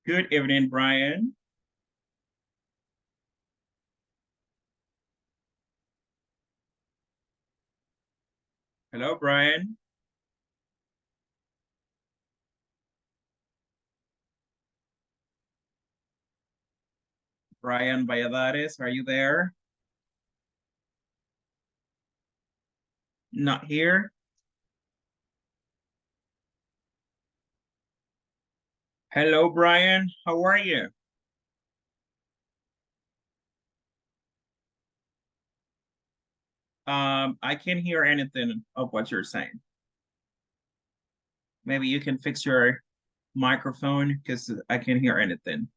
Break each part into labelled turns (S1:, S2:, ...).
S1: Good evening, Brian. Hello, Brian. Brian Valladares, are you there? Not here. Hello, Brian. How are you? I can't hear anything of what you're saying. Maybe you can fix your microphone because I can't hear anything.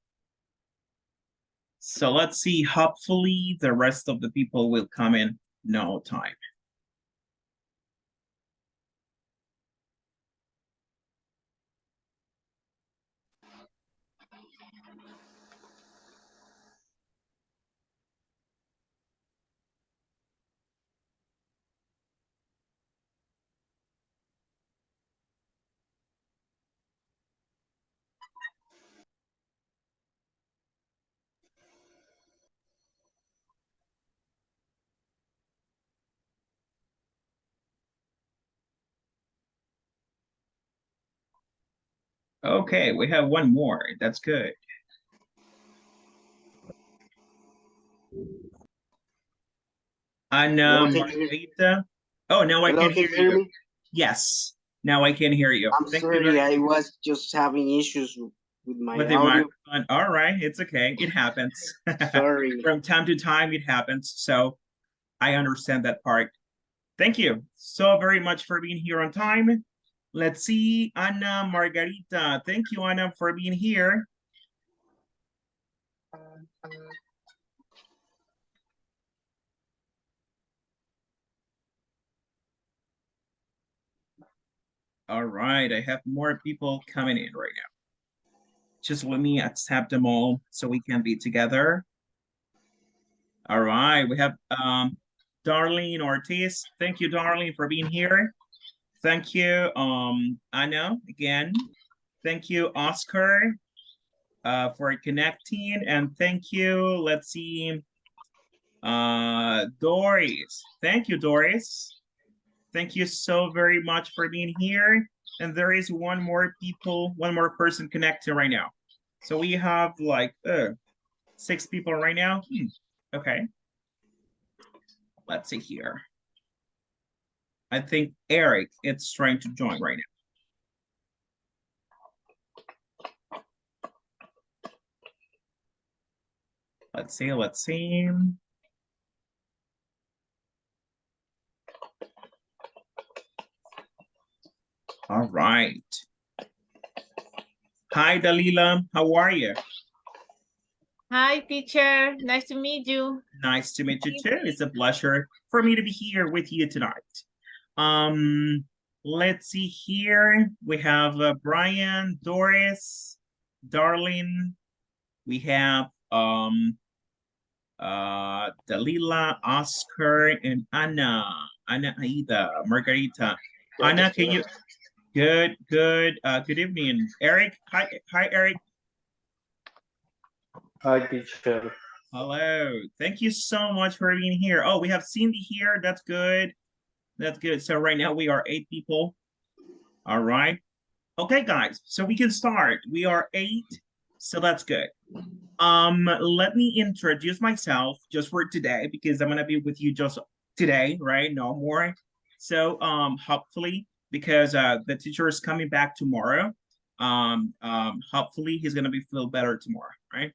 S1: So let's see. Hopefully, the rest of the people will come in no time. Okay, we have one more. That's good. Anna
S2: Hello, can you hear?
S1: Margarita. Oh, now I
S2: Hello,
S1: can
S2: can
S1: hear
S2: you hear
S1: you.
S2: me?
S1: Yes, now I can hear you.
S2: I'm
S1: Thank you
S2: sorry,
S1: very
S2: I was just having issues with my
S1: with the
S2: audio.
S1: microphone. All right, it's okay. It happens.
S2: Sorry.
S1: From time to time, it happens. So I understand that part. Thank you so very much for being here on time. Let's see, Anna Margarita. Thank you, Anna, for being here. All right, I have more people coming in right now. Just let me accept them all so we can be together. All right, we have Darlene Ortiz. Thank you, Darlene, for being here. Thank you, Anna, again. Thank you, Oscar, for connecting. And thank you, let's see, Doris. Thank you, Doris. Thank you so very much for being here. And there is one more person connecting right now. So we have like 6 people right now. Okay, let's see here. I think Eric is trying to join right now. Let's see. All right. Hi, Dalila. How are you?
S3: Hi, teacher. Nice to meet you.
S1: Nice to meet you too. It's a pleasure for me to be here with you tonight. Let's see here. We have Brian, Doris, Darlene. We have Dalila, Oscar, and Anna. Anna Aida, Margarita. Anna, can you good evening. Eric. Hi Eric.
S4: Hi, teacher.
S1: Hello. Thank you so much for being here. Oh, we have Cindy here. That's good. That's good. So right now we are 8 people. All right. Okay, guys. So we can start. We are 8. So that's good. Let me introduce myself just for today because I'm gonna be with you just today, right? No more. So hopefully, because the teacher is coming back tomorrow, hopefully he's gonna be feel better tomorrow, right?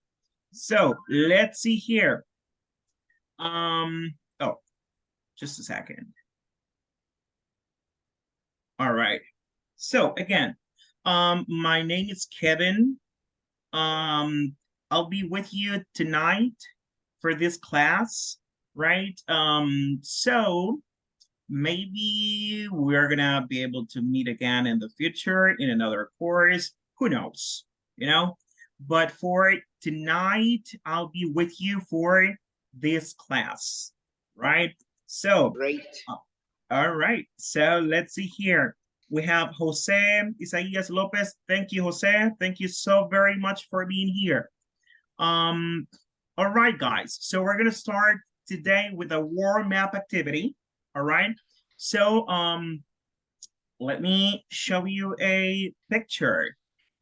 S1: So let's see here. Oh, just a second. All right. So again, my name is Kevin. Um, I'll be with you tonight for this class, right? So maybe we're gonna be able to meet again in the future in another course. Who knows? You know? But for tonight, I'll be with you for this class, right? So,
S2: Great.
S1: all right. So let's see here. We have Jose Isaías Lopez. Thank you, Jose. Thank you so very much for being here. All right, guys. So we're gonna start today with a word map activity. All right. So let me show you a picture.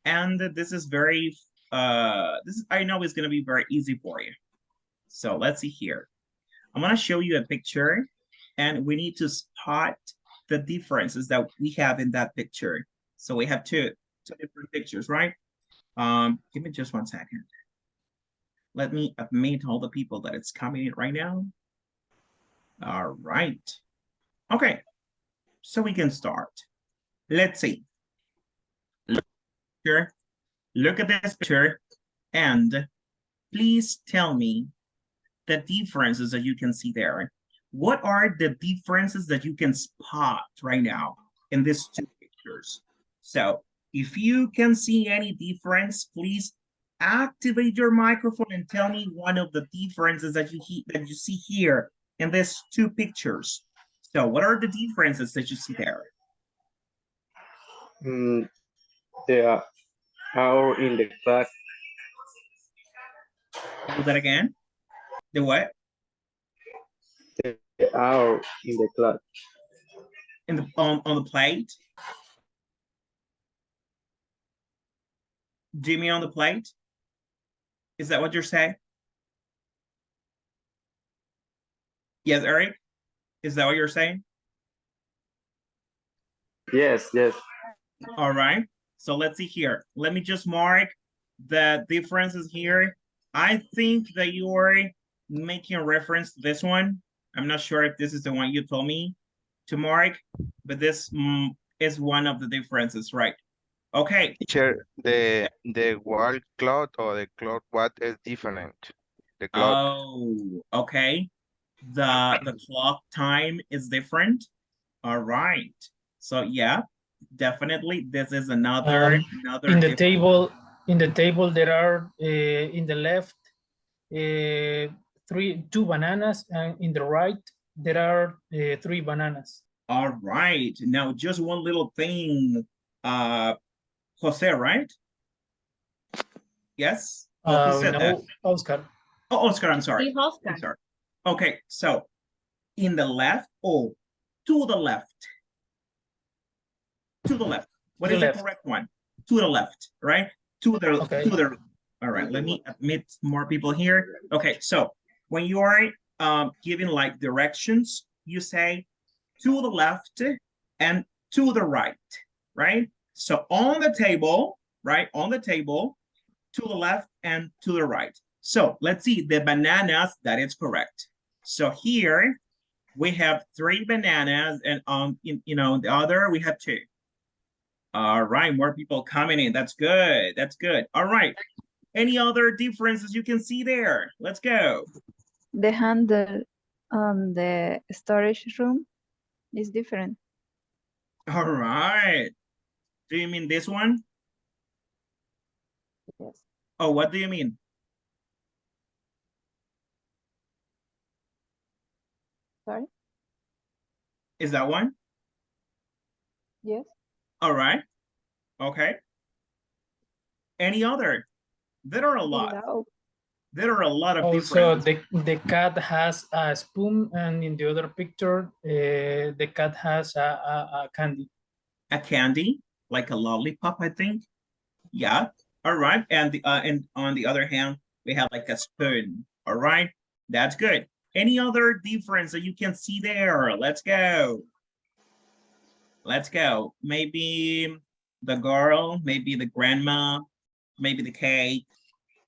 S1: And this is very I know it's gonna be very easy for you. So let's see here. I'm gonna show you a picture and we need to spot the differences that we have in that picture. So we have two different pictures, right? Give me just 1 second. Let me admit all the people that it's coming in right now. All right. Okay, so we can start. Let's see. Look at this picture and please tell me the differences that you can see there. What are the differences that you can spot right now in these two pictures? So if you can see any difference, please activate your microphone and tell me one of the differences that you see here in these two pictures. So what are the differences that you see there?
S2: The hour in the clock.
S1: Do that again. The what?
S2: The hour in the clock.
S1: In the on the plate. Jimmy on the plate. Is that what you're saying? Yes, Eric. Is that what you're saying?
S2: Yes, yes.
S1: All right. So let's see here. Let me just mark the differences here. I think that you are making a reference to this one. I'm not sure if this is the one you told me to mark, but this is one of the differences, right? Okay.
S4: Teacher, the wall clock or the clock, what is different? The clock.
S1: Oh, okay. The clock time is different. All right. So yeah, definitely this is another
S5: in the table there are in the left 2 bananas, and in the right there are 3 bananas.
S1: All right. Now just one little thing, Jose, right? Yes. Who said
S5: No,
S1: that?
S5: Oscar.
S1: Oh, Oscar, I'm sorry.
S3: Oscar.
S1: I'm sorry. Okay, so in the left, to the left. To the left. What is the correct one? To the left, right? To the all right, let me admit more people here. Okay, so when you are giving like directions, you say to the left and to the right? So on the table, right? On the table, to the left and to the right. So let's see the bananas, that is correct. So here we have 3 bananas and the other we have 2. All right, more people coming in. That's good. That's good. All right. Any other differences you can see there? Let's go.
S6: The handle on the storage room is different.
S1: All right. Do you mean this one?
S6: Yes.
S1: Oh, what do you mean?
S6: Sorry?
S1: Is that one?
S6: Yes.
S1: All right. Okay. Any other? There are a lot.
S6: No.
S1: There are a lot of
S5: Also,
S1: differences.
S5: the cat has a spoon, and in the other picture, the cat has a candy.
S1: A candy, like a lollipop, I think. Yeah. All right. And on the other hand, we have like a spoon. All right. That's good. Any other difference that you can see there? Let's go. Let's go. Maybe the girl, maybe the grandma, maybe the cake,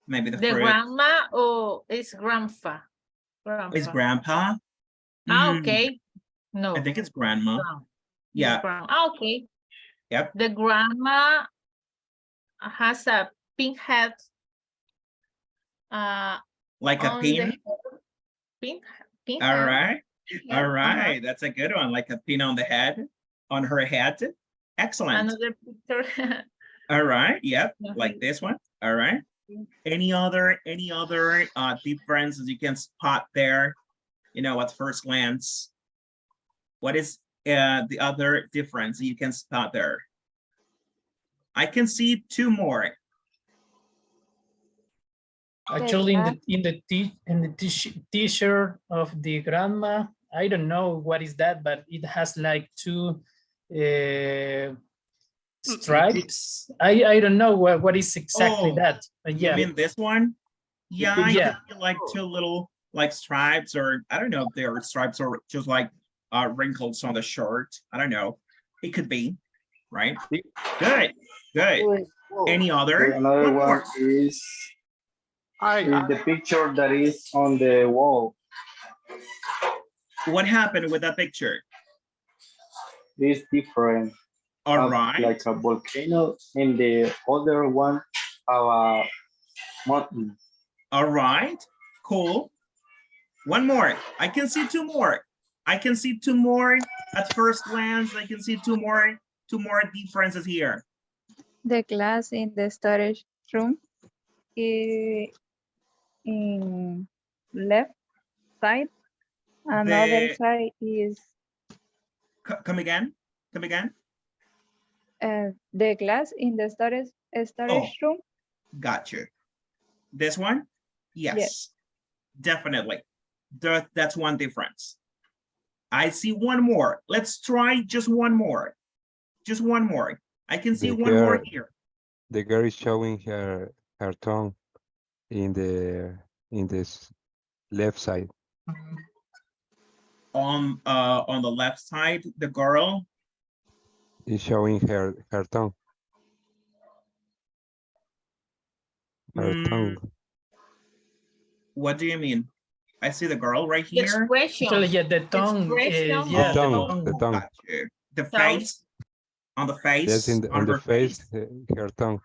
S1: maybe the fruit.
S3: grandma or it's grandpa?
S1: Is grandpa?
S3: Okay. No.
S1: I think it's grandma.
S3: No.
S1: Yeah.
S3: Okay.
S1: Yep.
S3: The grandma has a pink hat.
S1: Like a pin?
S3: Pink
S1: All
S3: hat.
S1: right. All right. That's a good one. Like a pin on the head, on her head. Excellent.
S3: Another picture.
S1: All right. Yep. Like this one. All right. Any other differences you can spot there? At first glance. What is the other difference you can spot there? I can see two more.
S5: Actually, in the t-shirt of the grandma, I don't know what is that, but it has like two stripes. I don't know what is exactly
S1: Oh,
S5: that. But
S1: You
S5: yeah,
S1: mean this one? Yeah, I
S5: Yeah.
S1: can see like two little like stripes, or I don't know if they're stripes or just like wrinkles on the shirt. I don't know. It could be, right? Good, good. Any other?
S2: Another
S1: One
S2: one
S1: more.
S2: is the picture that is on the wall.
S1: What happened with that picture?
S2: It's different.
S1: All
S2: Have
S1: right.
S2: like a volcano, and the other one have a mountain.
S1: All right, cool. One more. I can see two more. I can see two more at first glance. I can see two more differences here.
S6: The glass in the storage room is in left side. Another
S1: The-
S6: side is
S1: Come again? Come again?
S6: the glass in the storage
S1: Oh.
S6: room.
S1: Got you. This one? Yes,
S6: Yes.
S1: definitely. That's one difference. I see one more. Let's try just one more. Just one more. I can see one more here.
S7: The girl is showing her tongue in this left side.
S1: On the left side, the girl.
S7: Is showing her tongue. Her tongue.
S1: What do you mean? I see the girl right
S3: The
S1: here.
S3: expression.
S5: actually, yeah, the tongue.
S3: Expression
S5: Yeah,
S7: The tongue. The tongue.
S1: Got you. The
S3: Sounds-
S1: face. On the face.
S7: Yes, on the
S1: her
S7: face, her tongue.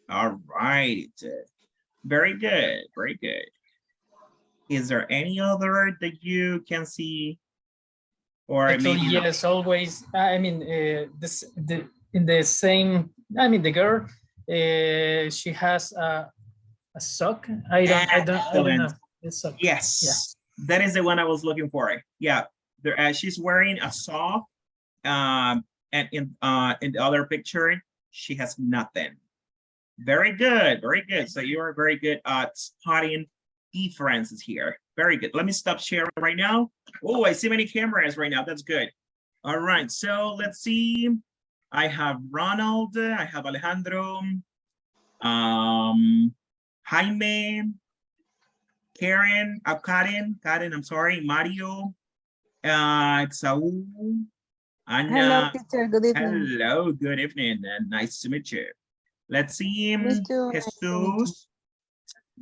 S1: All right. Very good. Very good. Is there any other that you can see? Or
S5: actually,
S1: maybe not?
S5: yes, always. I mean, in the same. I mean, the girl. She has a sock. I don't know.
S1: Excellent.
S5: The sock.
S1: Yes, that is the one I was looking for. Yeah, there, she's wearing a sock, and in the other picture, she has nothing. Very good, very good. So you are very good at spotting differences here. Very good. Let me stop sharing right now. Oh, I see many cameras right now. That's good. All right, so let's see. I have Ronald, I have Alejandro, Jaime, Karen, Karen, I'm sorry, Mario, Saul,
S8: Hello,
S1: Anna.
S8: teacher. Good evening.
S1: Hello, good evening, and nice to meet you. Let's see,
S8: Me too, nice to meet you.
S1: Jesus,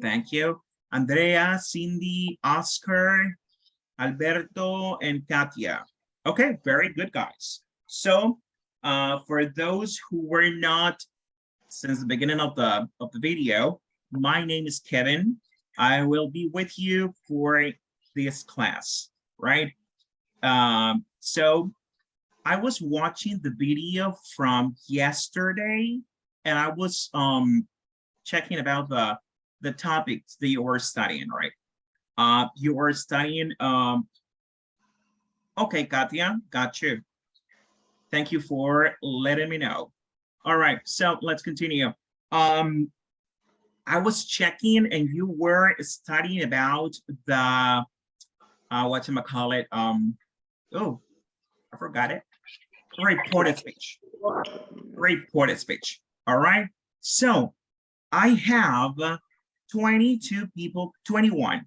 S1: thank you. Andrea, Cindy, Oscar, Alberto, and Katia. Okay, very good, guys. So, for those who were not since the beginning of the video, my name is Kevin. I will be with you for this class, right? So I was watching the video from yesterday, and I was checking about the topics that you were studying, right? You were studying, okay, Katia, got you. Thank you for letting me know. All right, so let's continue. I was checking and you were studying about the, whatchamacallit, oh, I forgot it. Reported speech. Reported speech, all right? So I have 22 people, 21.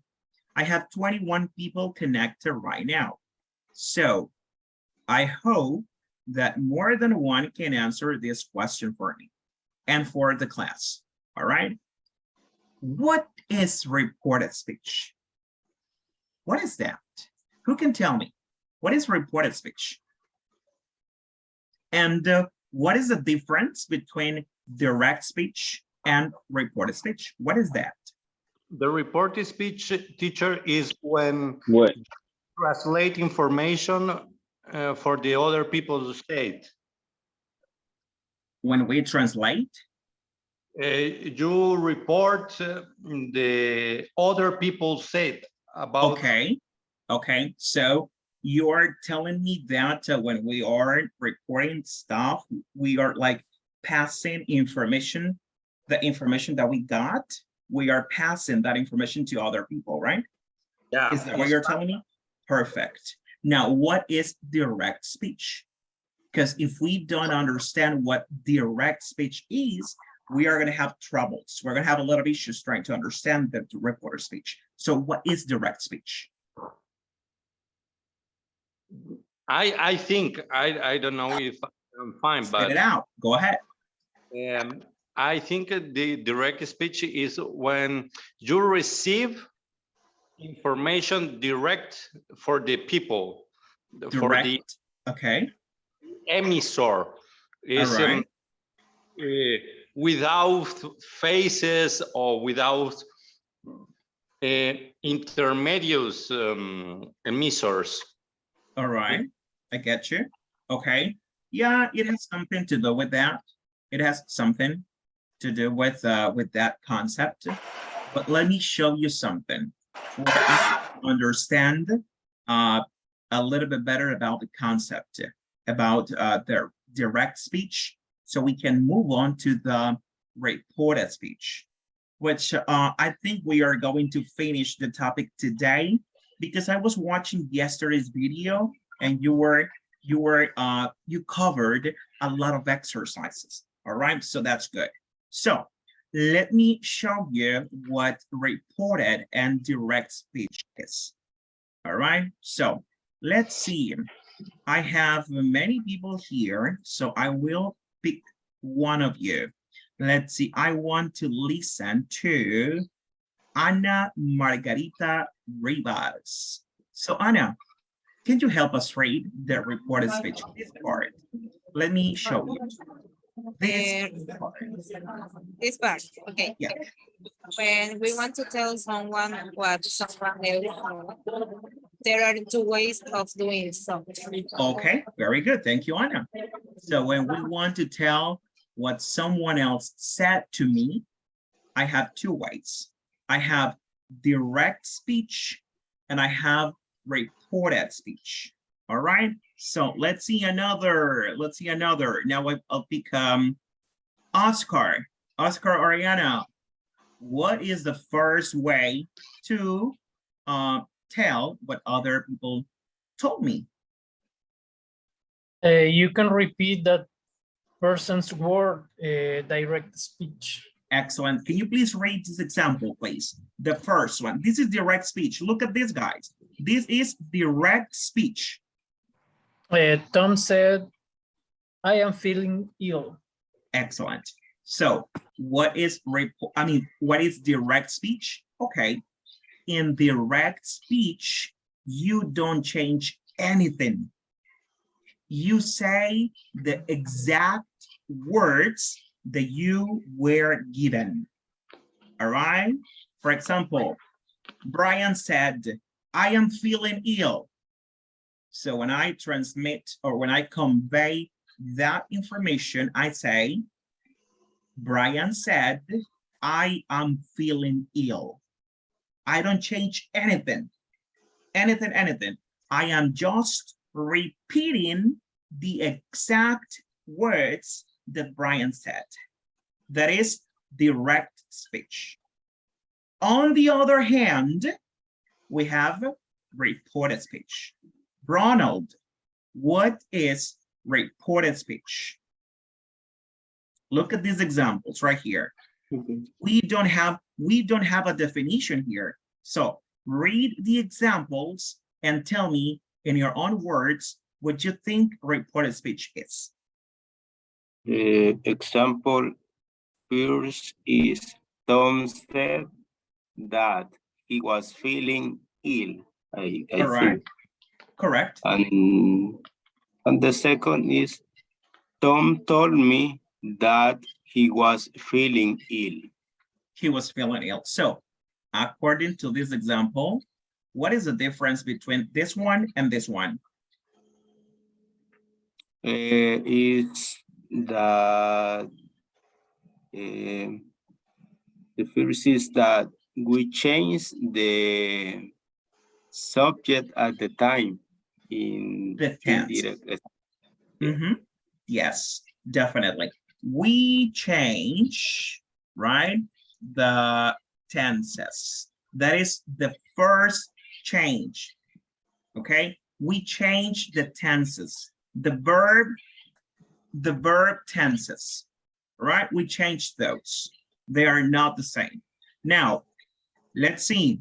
S1: I have 21 people connected right now. So I hope that more than one can answer this question for me and for the class, all right? What is reported speech? What is that? Who can tell me? What is reported speech? And what is the difference between direct speech and reported speech? What is that?
S9: The reported speech, teacher, is when
S2: What?
S9: translate information for the other people's state.
S1: When we translate?
S9: You report the other people's state about.
S1: Okay, okay. So you are telling me that when we are recording stuff, we are like passing information, the information that we got, we are passing that information to other people, right?
S9: Yeah.
S1: Is that what you're telling me? Perfect. Now, what is direct speech? Because if we don't understand what direct speech is, we are going to have troubles. We're going to have a lot of issues trying to understand the reporter speech. So what is direct speech?
S9: I think, I don't know if I'm fine,
S1: Spit it
S9: but
S1: out. Go ahead.
S9: I think the direct speech is when you receive information direct for the people, for the
S1: Direct. Okay.
S9: emissor. Is
S1: right.
S9: without faces or without intermediate emissors.
S1: All right. I get you. Okay. Yeah, it has something to do with that. It has something to do with that concept. But let me show you something for us to understand a little bit better about the concept, about the direct speech, so we can move on to the reported speech, which I think we are going to finish the topic today, because I was watching yesterday's video and you covered a lot of exercises. All right, so that's good. So let me show you what reported and direct speech is. All right, so let's see. I have many people here, so I will pick one of you. Let's see, I want to listen to Ana Margarita Rivas. So Ana, can you help us read the reported speech, this part? Let me show you.
S8: This part, okay.
S1: Yeah.
S8: When we want to tell someone what someone else knows, there are two ways of doing something.
S1: Okay, very good. Thank you, Ana. So when we want to tell what someone else said to me, I have two ways. I have direct speech and I have reported speech. All right, so let's see another. Now I'll pick Oscar Oriana. What is the first way to tell what other people told me?
S5: You can repeat that person's word, direct speech.
S1: Excellent. Can you please read this example, please? The first one. This is direct speech. Look at this, guys. This is direct speech.
S5: Tom said, I am feeling ill.
S1: Excellent. So what is direct speech? Okay. In direct speech, you don't change anything. You say the exact words that you were given. All right. For example, Brian said, I am feeling ill. So when I transmit or when I convey that information, I say, Brian said, I am feeling ill. I don't change anything. Anything. I am just repeating the exact words that Brian said. That is direct speech. On the other hand, we have reported speech. Ronald, what is reported speech? Look at these examples right here.
S2: Okay.
S1: We don't have a definition here. So read the examples and tell me in your own words what you think reported speech is.
S2: Example first is Tom said that he was feeling ill. I
S1: All right.
S2: think.
S1: Correct.
S2: And the second is Tom told me that he was feeling ill.
S1: He was feeling ill. So according to this example, what is the difference between this one and this one?
S2: It's that the first is that we change the subject at the time. in
S1: The tense.
S2: indirect.
S1: Yes, definitely. We change, right, the tenses. That is the first change. Okay, we change the tenses. The verb tenses, right? We change those. They are not the same. Now, let's see.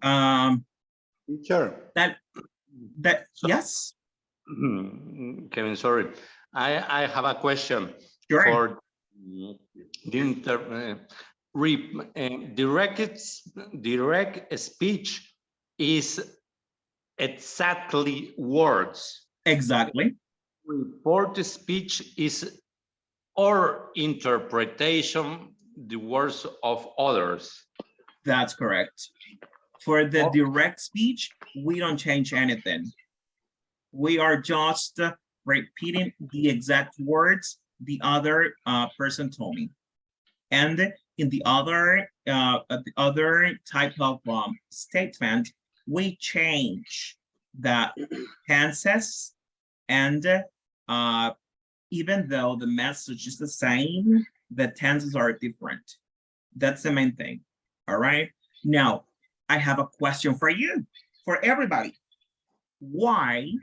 S9: Teacher.
S1: That yes.
S9: Kevin, sorry. I have a question
S1: Sure.
S9: for the direct speech is exactly words.
S1: Exactly.
S9: Report speech is or interpretation the words of others.
S1: That's correct. For the direct speech, we don't change anything. We are just repeating the exact words the other person told me. And in the other type of statement, we change the tenses, and even though the message is the same, the tenses are different. That's the main thing. All right. Now, I have a question for you, for everybody. Why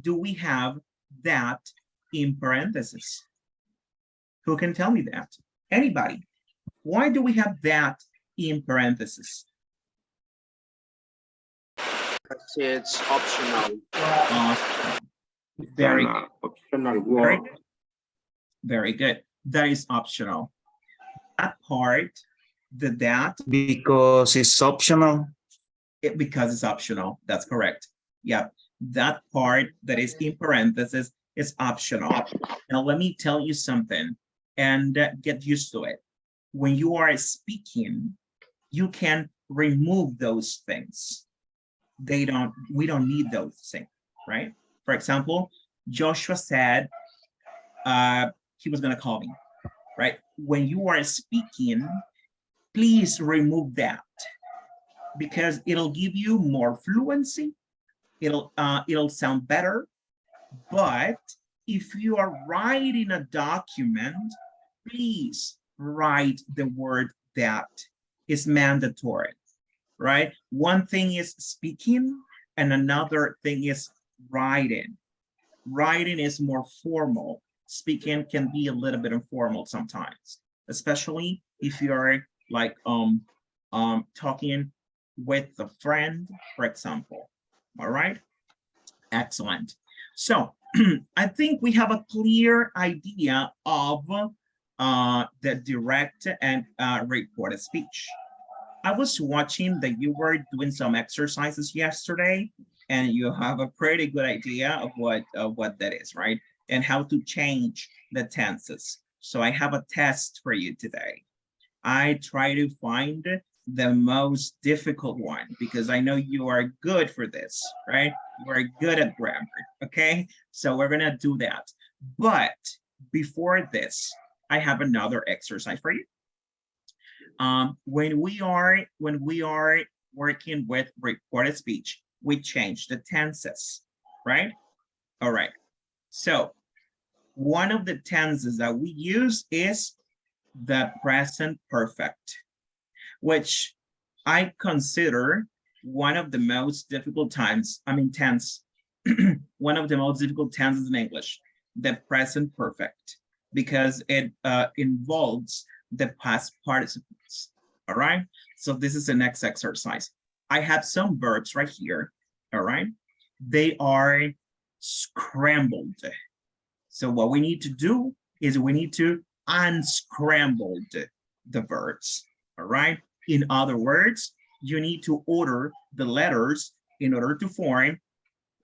S1: do we have that in parentheses? Who can tell me that? Anybody? Why do we have that in parentheses?
S10: It's optional.
S1: Very
S2: An
S1: good.
S2: optional
S1: Very
S2: word.
S1: good. Very good. That is optional. That part, that
S11: Because it's optional.
S1: because it's optional. That's correct. Yeah, that part that is in parentheses is optional. Now let me tell you something, and get used to it. When you are speaking, you can remove those things. We don't need those things, right? For example, Joshua said he was gonna call me, right? When you are speaking, please remove that, because it'll give you more fluency. It'll sound better. But if you are writing a document, please write the word that. Is mandatory, right? One thing is speaking and another thing is writing. Writing is more formal. Speaking can be a little bit informal sometimes, especially if you're like talking with a friend, for example. All right, excellent. So I think we have a clear idea of the direct and reported speech. I was watching that you were doing some exercises yesterday, and you have a pretty good idea of what that is, right? And how to change the tenses. So I have a test for you today. I try to find the most difficult one because I know you are good for this, right? You are good at grammar, okay? So we're gonna do that. But before this, I have another exercise for you. When we are working with reported speech, we change the tenses, right? All right. So one of the tenses that we use is the present perfect, which I consider one of the most difficult tense, one of the most difficult tenses in English, the present perfect, because it involves the past participles. All right. So this is the next exercise. I have some verbs right here. All right. They are scrambled. So what we need to do is we need to unscramble the verbs. All right. In other words, you need to order the letters in order to form,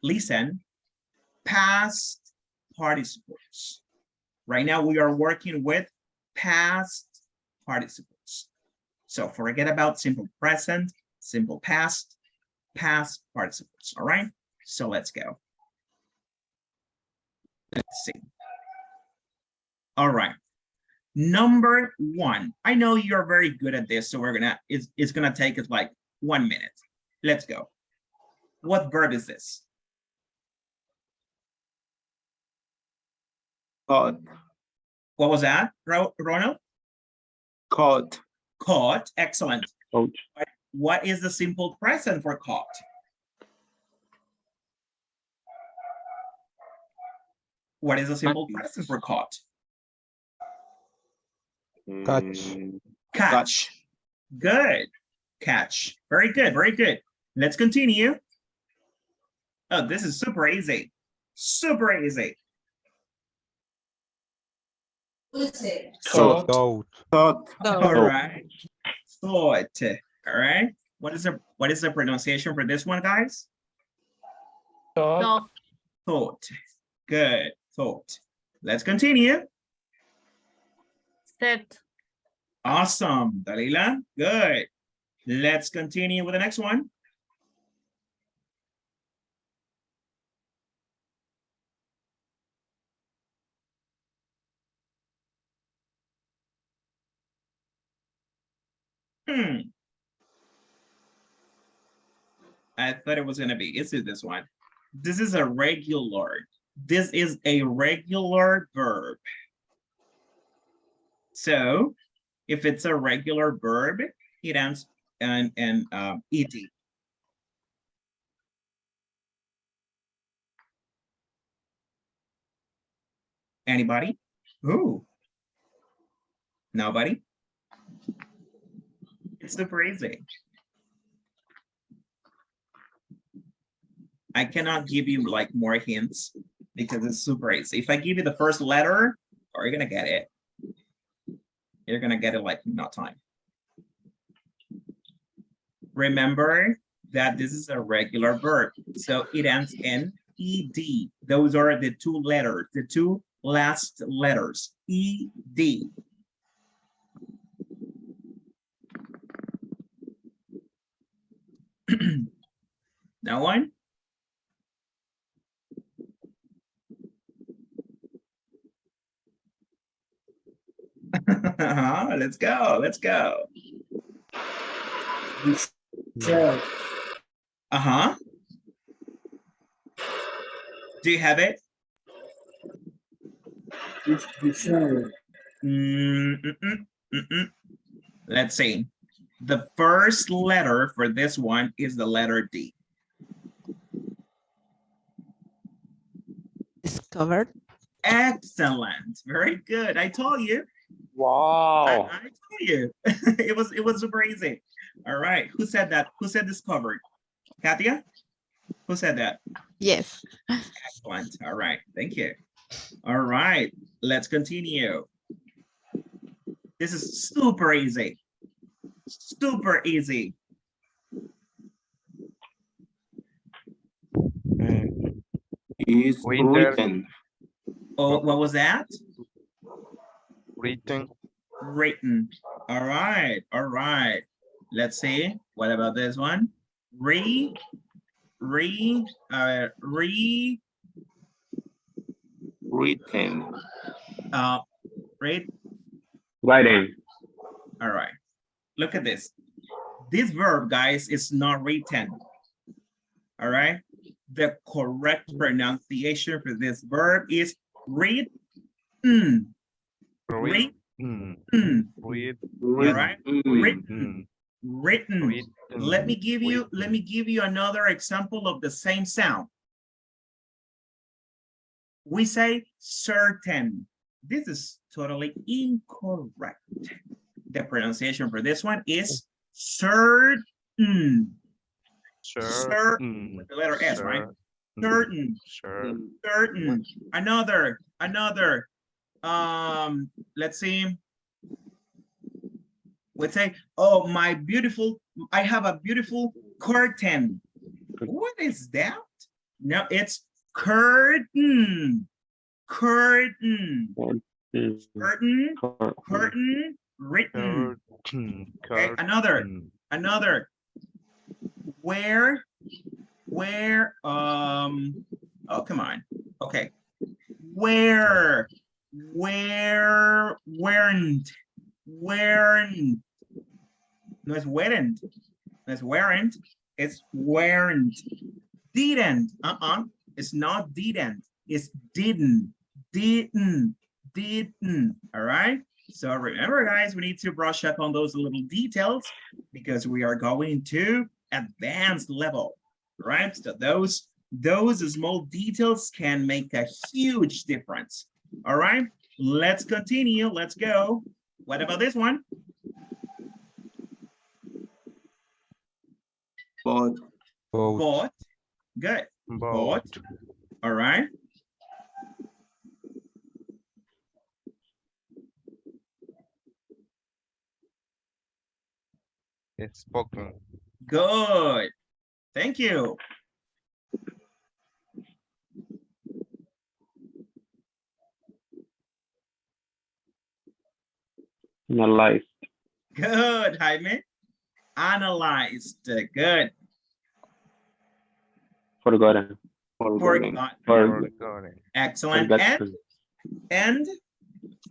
S1: listen, past participles. Right now we are working with past participles. So forget about simple present, simple past, past participles. All right. So let's go. Let's see. All right. Number one. I know you're very good at this, so it's gonna take us like 1 minute. Let's go. What verb is this?
S2: Caught.
S1: What was that, Ronald?
S2: Caught.
S1: Caught, excellent.
S2: Ouch.
S1: What is the simple present for caught? What is the simple present for caught?
S7: Catch.
S1: Catch. Good. Catch. Very good, very good. Let's continue. Oh, this is super easy. Super easy.
S2: Thought.
S7: Thought.
S2: Thought.
S1: All right. Thought. All right. What is the pronunciation for this one, guys?
S5: Thought.
S3: No.
S1: Thought. Good. Thought. Let's continue.
S3: Set.
S1: Awesome, Dalila. Good. Let's continue with the next one. I thought it was going to be. Is it this one? This is a regular. This is a regular verb. So if it's a regular verb, it ends in ed. Anybody? Ooh. Nobody? It's super easy. I cannot give you like more hints because it's super easy. If I give you the first letter, you're gonna get it. You're gonna get it like in no time. Remember that this is a regular verb, so it ends in ed. Those are the two letters, the two last letters, ed. No one? Let's go, let's go. Uh-huh. Do you have it? Let's see. The first letter for this one is the letter D.
S12: Discovered.
S1: Excellent. Very good. I told you.
S10: Wow.
S1: I told you. it was super easy. All right. Who said that? Who said discovered? Katia? Who said that?
S12: Yes.
S1: Excellent. All right. Thank you. All right. Let's continue. This is super easy. Super easy.
S2: Is
S4: Winter.
S2: written.
S1: Oh, what was that?
S4: Written.
S1: Written. All right. All right. Let's see. What about this one? Written.
S10: Writing.
S1: All right. Look at this. This verb, guys, is not written. All right. The correct pronunciation for this verb is written. Written. All right. Written. Written. Let me give you another example of the same sound. We say certain. This is totally incorrect. The pronunciation for this one is certain. Certain. With the letter S, right? Certain. Certain. Another. Let's see. Let's say, oh, I have a beautiful curtain. What is that? No, it's curtain. Curtain. Curtain. Curtain. Written. Okay, another. Where, oh, come on. Okay. Weren't. No, it's weren't. It's weren't. It's weren't. Didn't. It's not didn't. It's didn't. didn't, all right? So remember, guys, we need to brush up on those little details because we are going to advanced level, right? So those small details can make a huge difference, all right? Let's continue, let's go. What about this one?
S2: But,
S1: Bought, good. Bought, all right.
S4: It's spoken.
S1: Good. Thank you.
S10: Analyzed.
S1: Good, Jaime. Analyzed. Good.
S10: Forgotten.
S1: Forgotten.
S4: Forgotten.
S1: Excellent.
S10: Forgotten.
S1: And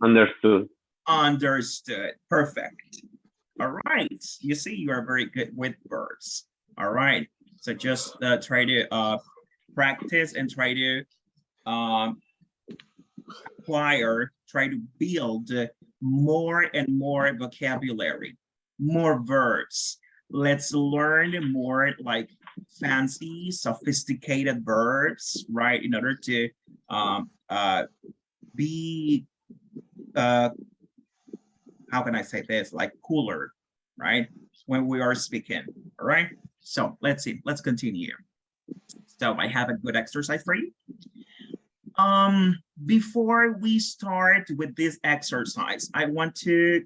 S10: Understood.
S1: understood. Perfect. All right. You see, you are very good with verbs. All right. So just try to practice and try to acquire, try to build more and more vocabulary, more verbs. Let's learn more like fancy, sophisticated verbs, right? In order to be, how can I say this? Like cooler, right? When we are speaking, all right? So let's see, let's continue. So I have a good exercise for you. Before we start with this exercise, I want to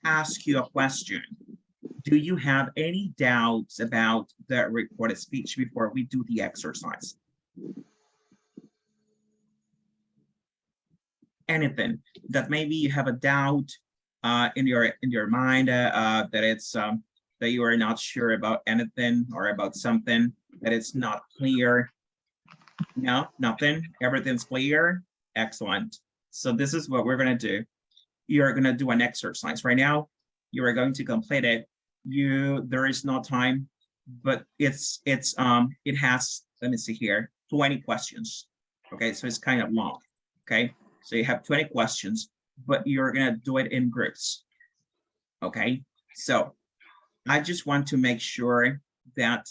S1: ask you a question. Do you have any doubts about the recorded speech before we do the exercise? Anything that maybe you have a doubt in your mind that it's that you are not sure about anything or about something that it's not clear? No, nothing. Everything's clear. Excellent. So this is what we're going to do. You're going to do an exercise right now. You are going to complete it. There is no time, but it has, let me see here, 20 questions. Okay, so it's kind of long. Okay, so you have 20 questions, but you're going to do it in groups. Okay, so I just want to make sure that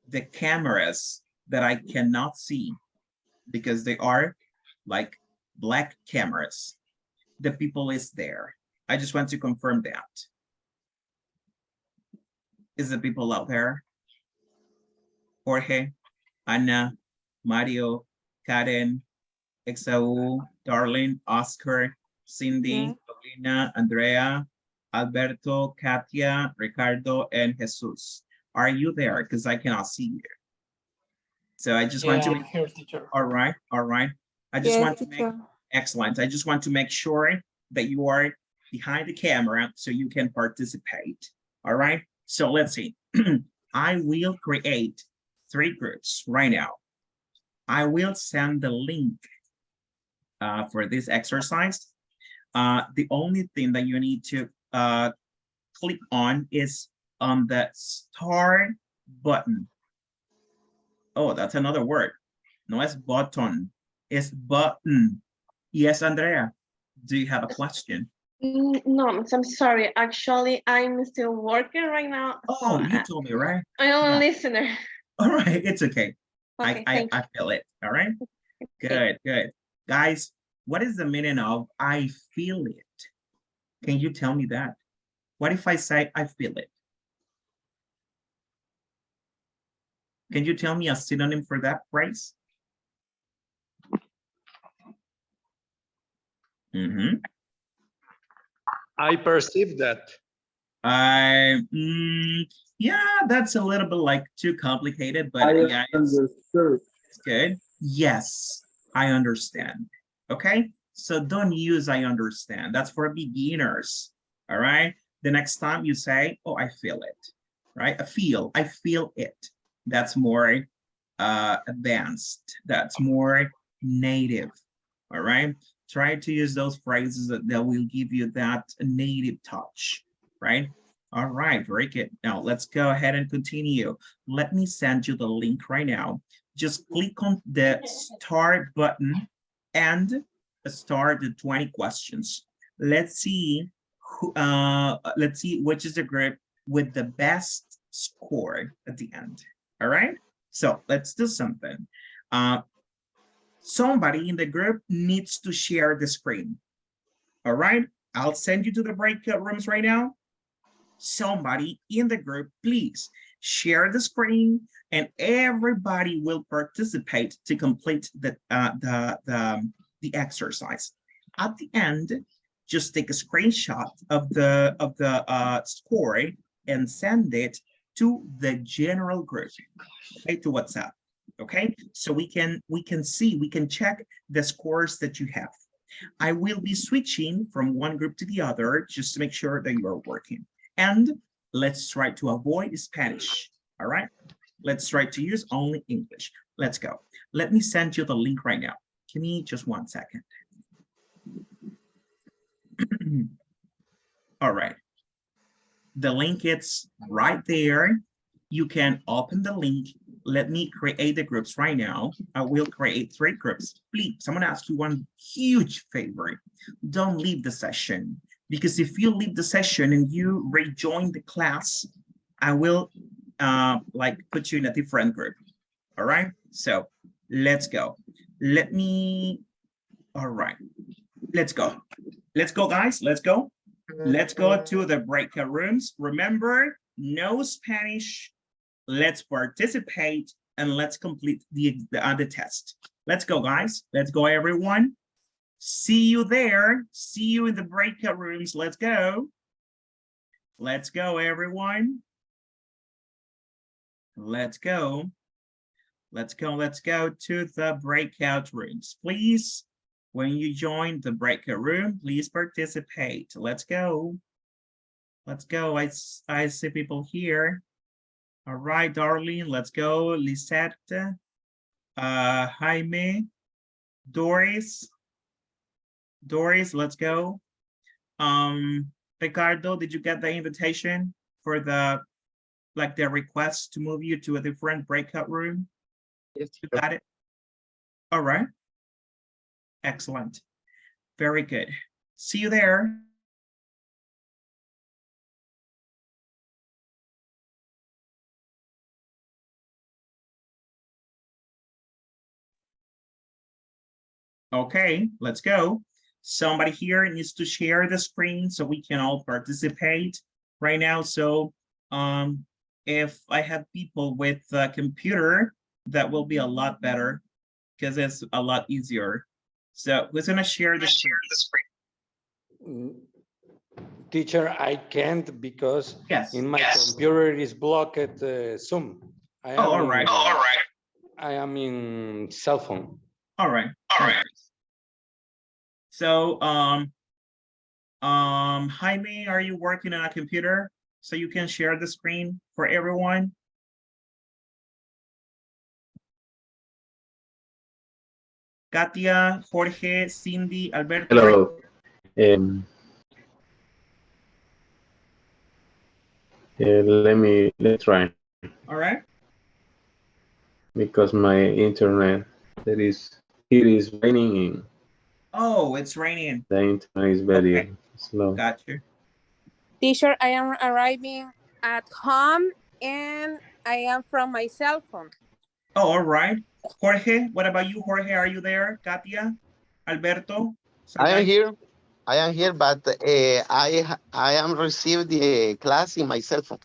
S1: the cameras that I cannot see, because they are like black cameras, the people is there. I just want to confirm that. Is the people out there? Jorge, Anna, Mario, Karen, Exau, Darlene, Oscar, Cindy, Paulina, Andrea, Alberto, Katia, Ricardo, and Jesus. Are you there? Because I cannot see you. So I just want to
S5: I'm here, teacher.
S1: all right. I just want to make excellent. I just want to make sure that you are behind the camera so you can participate. All right. So let's see. I will create 3 groups right now. I will send the link for this exercise. The only thing that you need to click on is on the start button. Oh, that's another word. No, it's button. It's button. Yes, Andrea. Do you have a question?
S12: No, I'm sorry. Actually, I'm still working right now.
S1: Oh, you told me, right?
S12: I'm a listener.
S1: All right, it's okay.
S12: Okay,
S1: I feel it. All right. Good. Guys, what is the meaning of I feel it? Can you tell me that? What if I say I feel it? Can you tell me a synonym for that phrase?
S9: I perceive that.
S1: Yeah, that's a little bit like too complicated, but yeah, it's good. Yes, I understand. Okay, so don't use I understand. That's for beginners. All right. The next time you say, oh, I feel it, right? I feel it. That's more advanced. That's more native. All right. Try to use those phrases that will give you that native touch, right? All right, very good. Now let's go ahead and continue. Let me send you the link right now. Just click on the start button and start the 20 questions. Let's see which is the group with the best score at the end. All right, so let's do something. Somebody in the group needs to share the screen. All right, I'll send you to the breakout rooms right now. Somebody in the group, please share the screen, and everybody will participate to complete the exercise. At the end, just take a screenshot of the score and send it to the general group, okay, to WhatsApp. Okay, so we can check the scores that you have. I will be switching from one group to the other just to make sure that you are working. And let's try to avoid Spanish. All right, let's try to use only English. Let's go. Let me send you the link right now. Give me just 1 second. All right, the link is right there. You can open the link. Let me create the groups right now. I will create 3 groups. Please, I'm gonna ask you one huge favor. Don't leave the session, because if you leave the session and you rejoin the class, I will put you in a different group. All right, so let's go. All right, let's go. Let's go, guys, let's go. Let's go to the breakout rooms. Remember, no Spanish. Let's participate and let's complete the test. Let's go, guys. Let's go, everyone. See you there. See you in the breakout rooms. Let's go. Let's go, everyone. Let's go. Let's go. Let's go to the breakout rooms. Please, when you join the breakout room, please participate. Let's go. Let's go. I see people here. All right, Darlene, let's go. Lisette, Jaime, Doris, let's go. Ricardo, did you get the invitation for the request to move you to a different breakout room?
S11: Yes,
S1: you got it. All right. Excellent. Very good. See you there. Okay, let's go. Somebody here needs to share the screen so we can all participate right now. So if I have people with a computer, that will be a lot better because it's a lot easier. So who's gonna share the screen?
S9: Teacher, I can't because
S1: yes,
S9: in my computer is blocked Zoom.
S1: All right.
S9: I am in cell phone.
S1: All right. So, Jaime, are you working on a computer so you can share the screen for everyone? Katia, Jorge, Cindy, Alberto.
S10: Hello. Let's try.
S1: All right.
S10: Because my internet, it is raining.
S1: Oh, it's raining.
S10: The internet is very slow.
S1: Got you.
S8: Teacher, I am arriving at home and I am from my cell phone.
S1: Oh, all right. Jorge, what about you, Jorge? Are you there? Katia, Alberto?
S13: I am here, but I am received the class in my cell phone.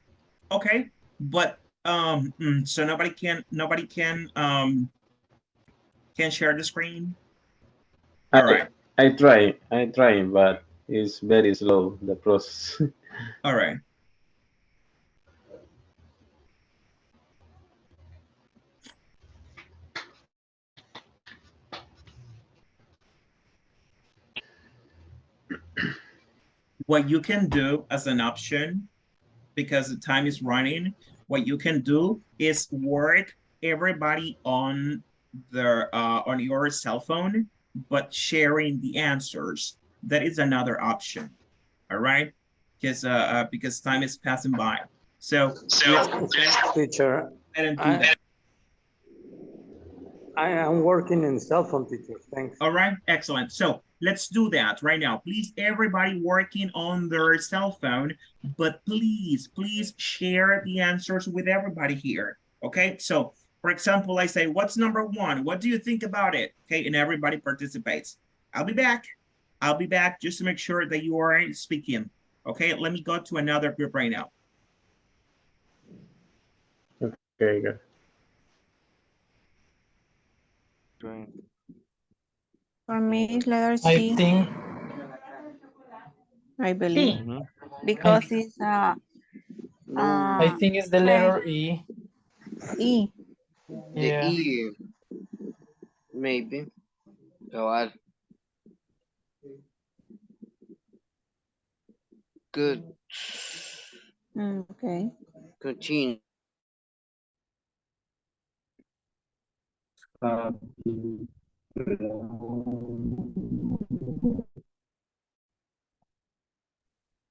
S1: Okay, but so nobody can share the screen. All right.
S10: I try, but it's very slow, the process.
S1: All right. What you can do as an option, because the time is running, what you can do is work everybody on their on your cell phone, but sharing the answers. That is another option. All right, because time is passing by. So
S9: teacher, I am working in cell phone, teacher. Thanks.
S1: All right, excellent. So let's do that right now. Please, everybody working on their cell phone, but please share the answers with everybody here. Okay, so for example, I say, what's number one? What do you think about it? Okay, and everybody participates. I'll be back just to make sure that you are speaking. Okay, let me go to another group right now.
S10: Okay, good.
S6: For me, it's letter
S5: I
S6: C,
S5: think
S6: I believe,
S4: Mhm.
S6: because it's
S5: I think it's the letter E.
S6: E.
S14: The
S5: Yeah.
S14: E, maybe. So good.
S6: Okay.
S14: Continue.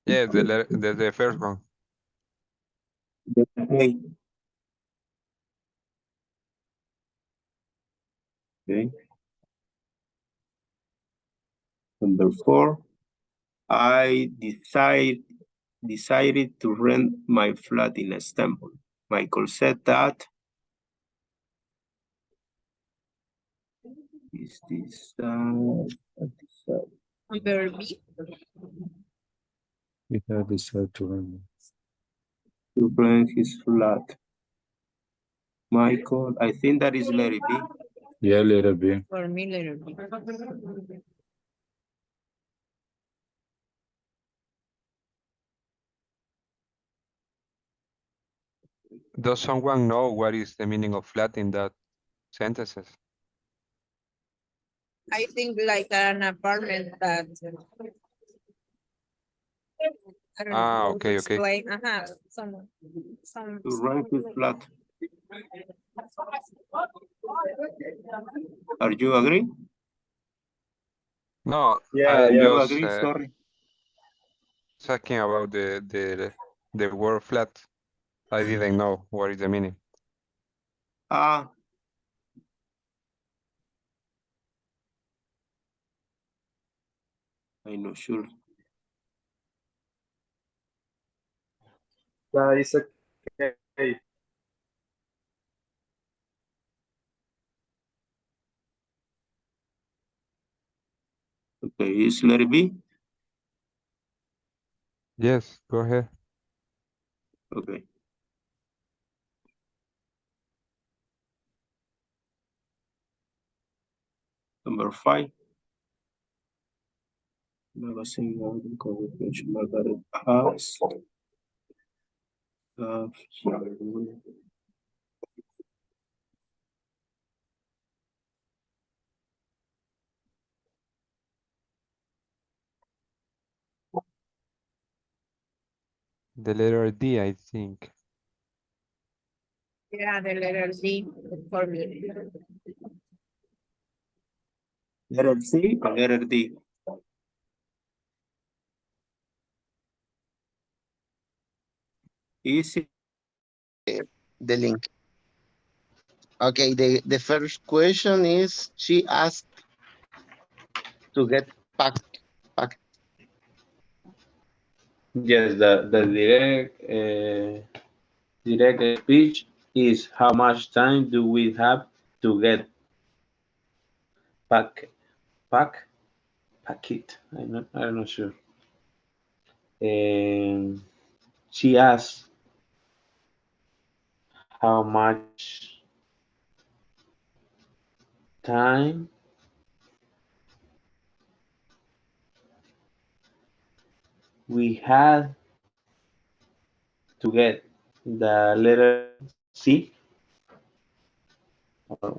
S7: Yeah, the first one.
S2: Okay. Okay. Number 4, I decided to rent my flat in Istanbul. Michael said that. Is this
S8: Number B.
S7: We have decided to run.
S2: to rent his flat? Michael, I think that is Larry B.
S7: Yeah, letter B.
S8: For me, letter B.
S7: Does someone know what is the meaning of flat in that sentences?
S8: I think like an apartment that. I don't know how to
S7: Okay.
S8: explain. Some.
S2: To rent his flat. Are you agree?
S7: No,
S10: Yeah,
S7: I
S10: yeah.
S2: You
S7: just
S2: agree? Sorry.
S7: talking about the word flat. I didn't know what is the meaning.
S2: I'm not sure.
S10: It's okay.
S2: Okay, is Larry B?
S7: Yes, go ahead.
S2: Okay. Number 5. Magazine Golden Convocation Margaret House.
S7: The letter D, I think.
S8: Yeah, the letter D for me.
S2: Letter C or letter D? Easy.
S13: The link. Okay, the first question is, she asked to get packed.
S10: Yes, the direct speech is how much time do we have to get pack it. I'm not sure. And she asked how much time we had to get the letter C.
S12: Yes,
S13: For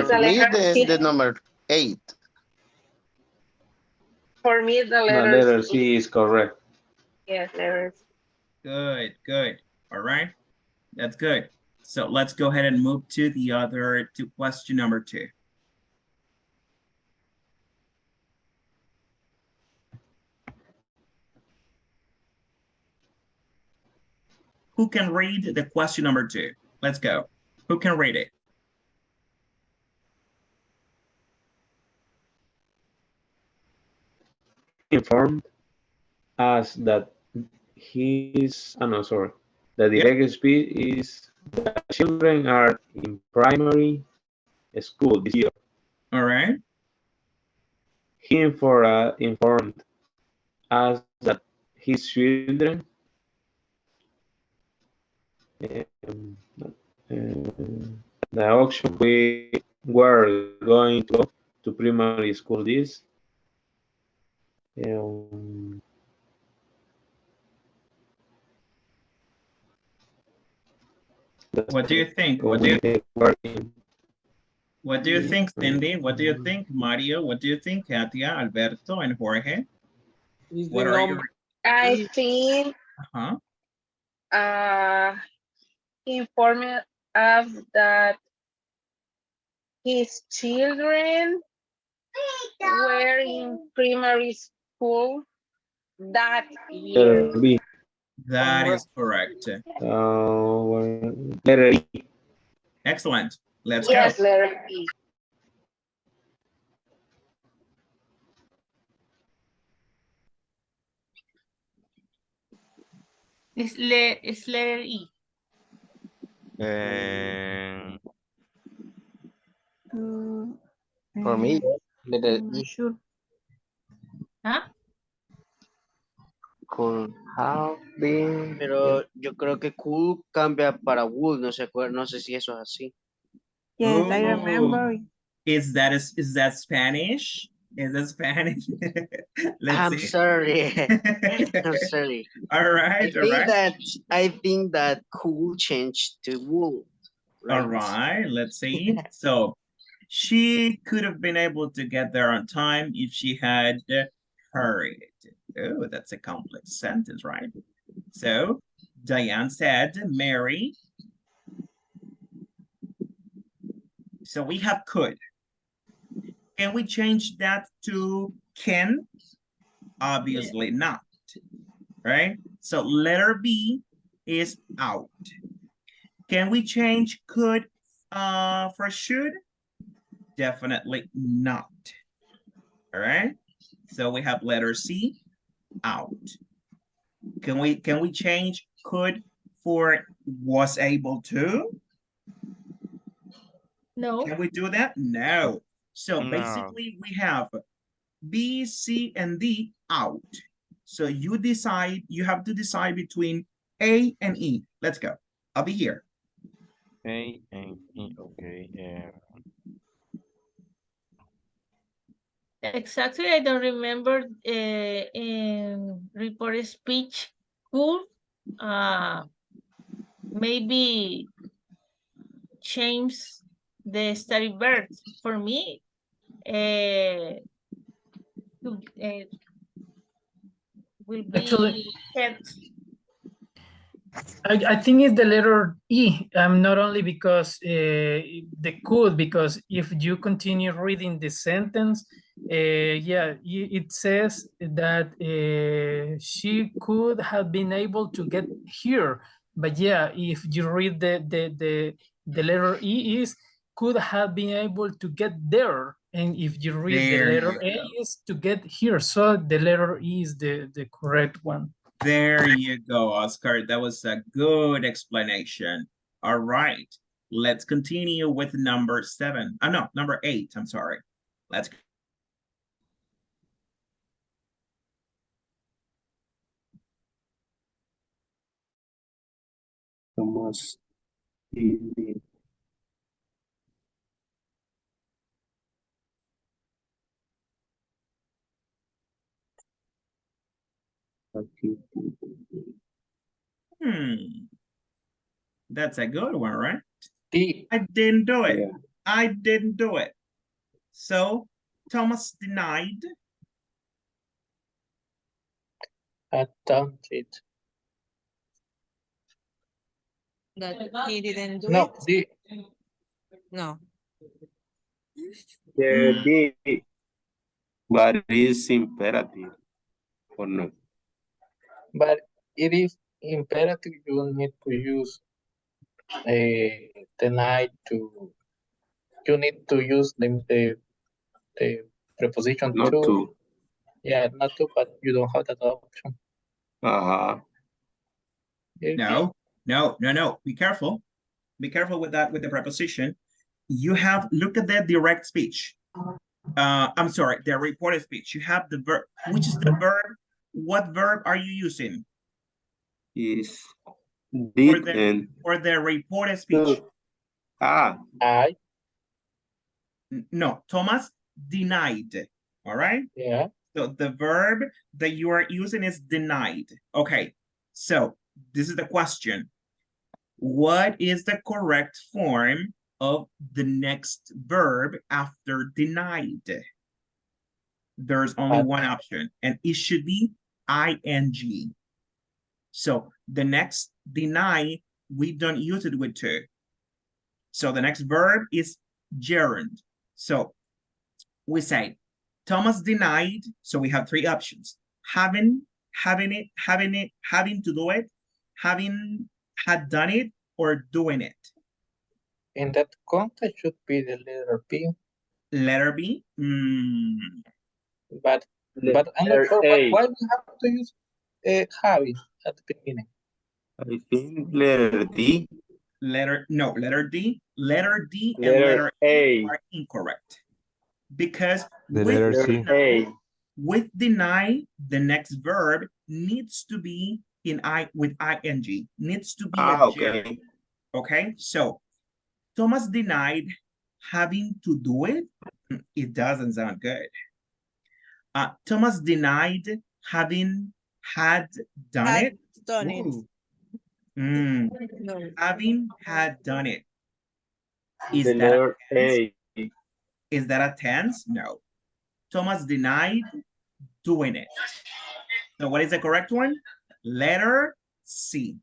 S12: the
S13: me,
S12: letter C.
S13: the number 8.
S12: For me, the
S10: No,
S12: letter
S10: letter
S12: C.
S10: C is correct.
S12: Yes, letter C.
S1: Good. All right, that's good. So let's go ahead and move to the other to question number 2. Who can read the question number 2? Let's go. Who can read it?
S10: informed us that that the
S1: Yep.
S10: legacy is that children are in primary school this year.
S1: All right.
S10: He informed us that his children the option we were going to go to primary school this.
S1: What do you think? What do you think, Cindy? What do you think, Mario? What do you think, Katia, Alberto, and Jorge? What are you?
S8: I think informed us that his children were in primary school that year.
S1: That is correct.
S10: Letter E.
S1: Excellent. Let's
S8: Yes,
S1: go.
S8: letter E.
S3: It's letter E.
S14: For me, letter E
S6: Sure.
S3: ¿Ah?
S14: could have been. Pero yo creo que could cambia para would, no sé si eso es así.
S6: Yes, I remember.
S1: Is that Spanish? Is that Spanish?
S14: I'm sorry. I'm sorry.
S1: All right.
S14: I think that could change to would.
S1: All right, let's see. So she could have been able to get there on time if she had hurried. Oh, that's a complex sentence, right? So Diane said, Mary. So we have could. Can we change that to can? Obviously not, right? So letter B is out. Can we change could for should? Definitely not. All right. So we have letter C out. Can we change could for was able to?
S3: No.
S1: Can we do that? No. So
S4: No.
S1: basically we have B, C, and D out. So you have to decide between A and E. Let's go. I'll be here.
S4: A and E, okay.
S3: Exactly, I don't remember in reported speech could maybe change the study verb for me. Will be
S5: Actually,
S3: kept.
S5: I think it's the letter E, not only because the could, because if you continue reading the sentence, yeah, it says that she could have been able to get here. But yeah, if you read the letter E is could have been able to get there. And if you read
S1: There
S5: the letter
S1: you
S5: A
S1: go.
S5: is to get here. So the letter E is the correct one.
S1: There you go, Oscar. That was a good explanation. All right. Let's continue with number 7. No, number 8. I'm sorry. Let's
S2: Thomas.
S1: That's a good one, right? I didn't do it.
S2: Yeah.
S1: I didn't do it. So Thomas denied.
S10: Attempted.
S8: That he didn't do
S10: No,
S8: it? No.
S2: The D. But it is imperative or not?
S10: But it is imperative you need to use the night to, you need to use the preposition
S2: Not
S10: to.
S2: to.
S15: Yeah, not to, but you don't have that option.
S2: Uh-huh.
S1: No, no. Be careful. Be careful with that, with the preposition. You have, look at the direct speech. I'm sorry, the reported speech. You have the verb. Which is the verb? What verb are you using?
S2: Is did
S1: For the reported speech.
S15: I.
S1: No, Thomas denied. All right?
S15: Yeah.
S1: So the verb that you are using is denied. Okay, so this is the question. What is the correct form of the next verb after denied? There's only one option, and it should be ing. So the next deny, we don't use it with to. So the next verb is gerund. So we say, Thomas denied, so we have three options. Having to do it, having had done it, or doing it.
S15: In that context should be the letter B.
S1: Letter B?
S15: But I'm not sure why we have to use having at the beginning.
S2: I think letter D.
S1: Letter D. Letter D and
S10: Letter
S1: letter
S10: A
S1: are incorrect. Because
S7: The letter C.
S1: with deny, the next verb needs to be with ing. Needs to be a gerund. Okay, so Thomas denied having to do it. It doesn't sound good. Thomas denied having had done it. Having had done it. Is
S10: the
S1: that
S10: letter
S1: a
S10: A.
S1: Is that a tense? No. Thomas denied doing it. So what is the correct one? Letter C.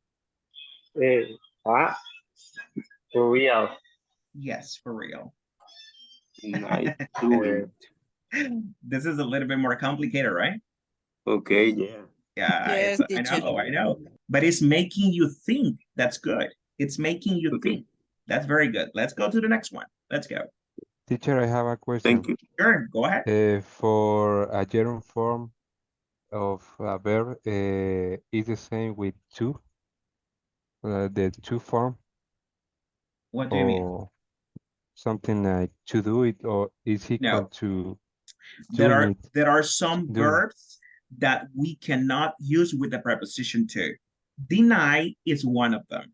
S10: For real.
S1: Yes, for real.
S2: Denied doing.
S1: This is a little bit more complicated, right?
S2: Okay, yeah.
S1: Yeah,
S8: Yes,
S1: I
S8: teacher.
S1: know. But it's making you think. That's good. It's making you think. That's very good. Let's go to the next one. Let's go.
S7: Teacher, I have a question.
S2: Thank you.
S1: Sure, go ahead.
S7: For a gerund form of a verb, is the same with to? The to form?
S1: What do you mean?
S7: Something like to do it, or is equal to
S1: There
S7: it?
S1: are some verbs that we cannot use with the preposition to. Deny is one of them.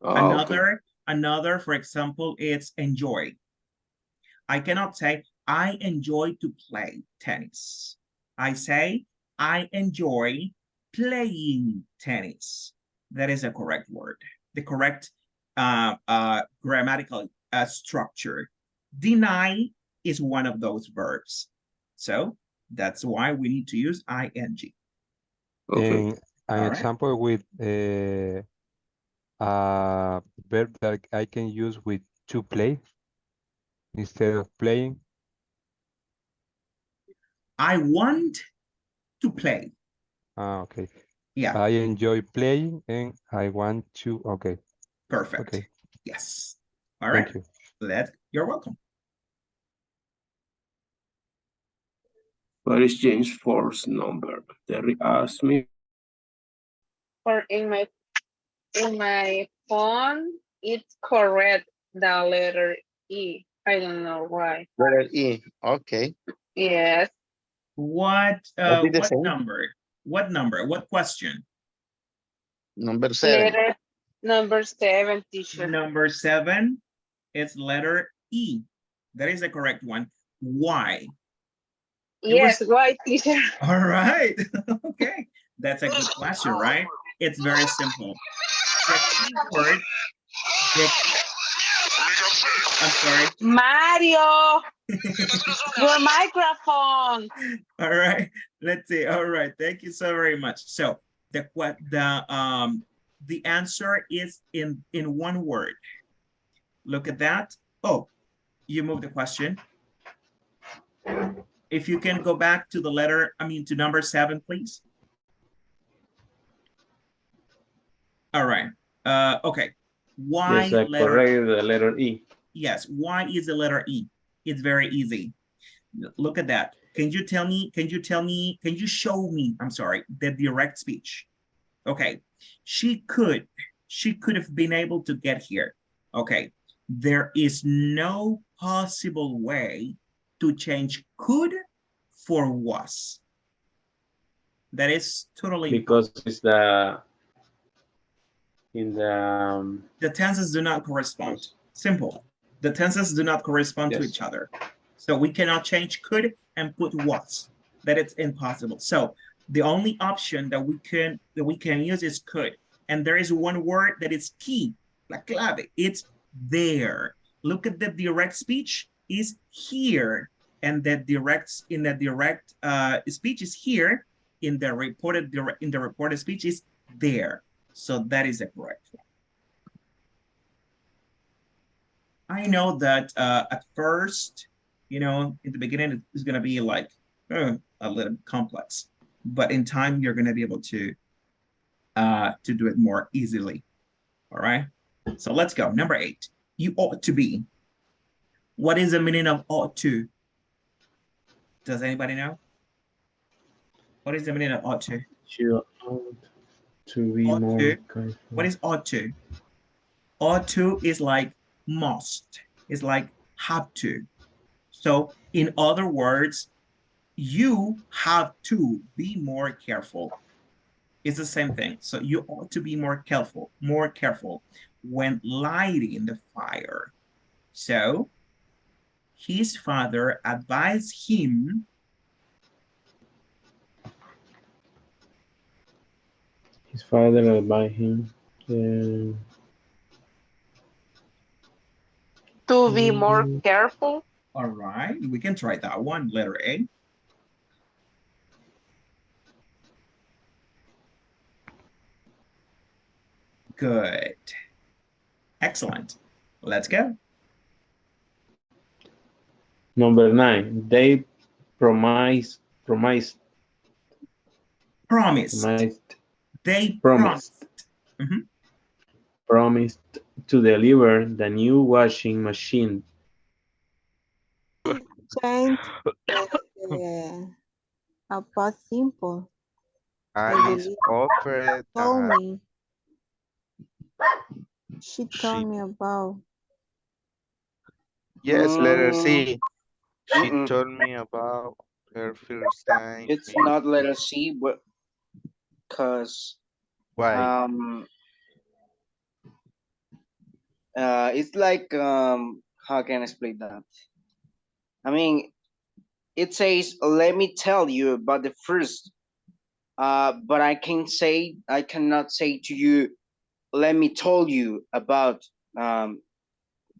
S1: Another, for example, is enjoy. I cannot say, I enjoy to play tennis. I say, I enjoy playing tennis. That is a correct word. The correct grammatical structure. Deny is one of those verbs. So that's why we need to use ing.
S7: Okay. An example with a verb that I can use with to play instead of playing.
S1: I want to play.
S7: Okay.
S1: Yeah.
S7: I enjoy playing and I want to. Okay.
S1: Perfect.
S7: Okay.
S1: Yes. All right.
S7: Thank you.
S1: You're welcome.
S2: What is James' first number? Terry asked me.
S12: Or in my phone, it's correct, the letter E. I don't know why.
S13: Letter E. Okay.
S12: Yes.
S1: What
S13: same.
S1: number? What number? What question?
S13: Number 7.
S12: Letter number 7, teacher.
S1: Number 7 is letter E. That is the correct one. Why?
S12: Yes, why, teacher?
S1: All right. Okay. That's a good question, right? It's very simple. The keyword, I'm sorry.
S12: Mario, your microphone.
S1: All right. Let's see. All right. Thank you so very much. So the answer is in one word. Look at that. Oh, you moved the question. If you can go back to to number 7, please. All right. Okay. Why
S10: Yes, I correct the letter E.
S1: Yes. Why is the letter E? It's very easy. Look at that. can you show me, I'm sorry, the direct speech? Okay, she could have been able to get here. Okay, there is no possible way to change could for was. That is totally
S10: because it's
S1: the tenses do not correspond. Simple. The tenses do not correspond to each other. So we cannot change could and put was. That it's impossible. So the only option that we can use is could. And there is one word that is key, la clave. It's there. Look at the direct speech is here. And the direct speech is here. In the reported speech is there. So that is the correct one. I know that at first, in the beginning, it's going to be like a little complex, but in time, you're going to be able to do it more easily. All right. So let's go. Number 8, you ought to be. What is the meaning of ought to? Does anybody know? What is the meaning of ought to?
S10: You ought to be
S1: ought
S10: more
S1: to.
S10: careful.
S1: What is ought to? Ought to is like must. It's like have to. So in other words, you have to be more careful. It's the same thing. So you ought to be more careful when lighting the fire. So his father advised him
S12: To be more careful.
S1: All right, we can try that one, letter A. Good. Excellent. Let's go.
S10: Number 9, they promised.
S1: They promised.
S10: Promised to deliver the new washing machine.
S16: Change a past simple.
S4: Alice offered.
S16: Told me. She told me about.
S4: Yes, letter C. She told me about her first time.
S14: It's not letter C, but because
S4: why?
S14: It's like how can I explain that? I mean, it says, let me tell you about the first, but I cannot say to you, let me tell you about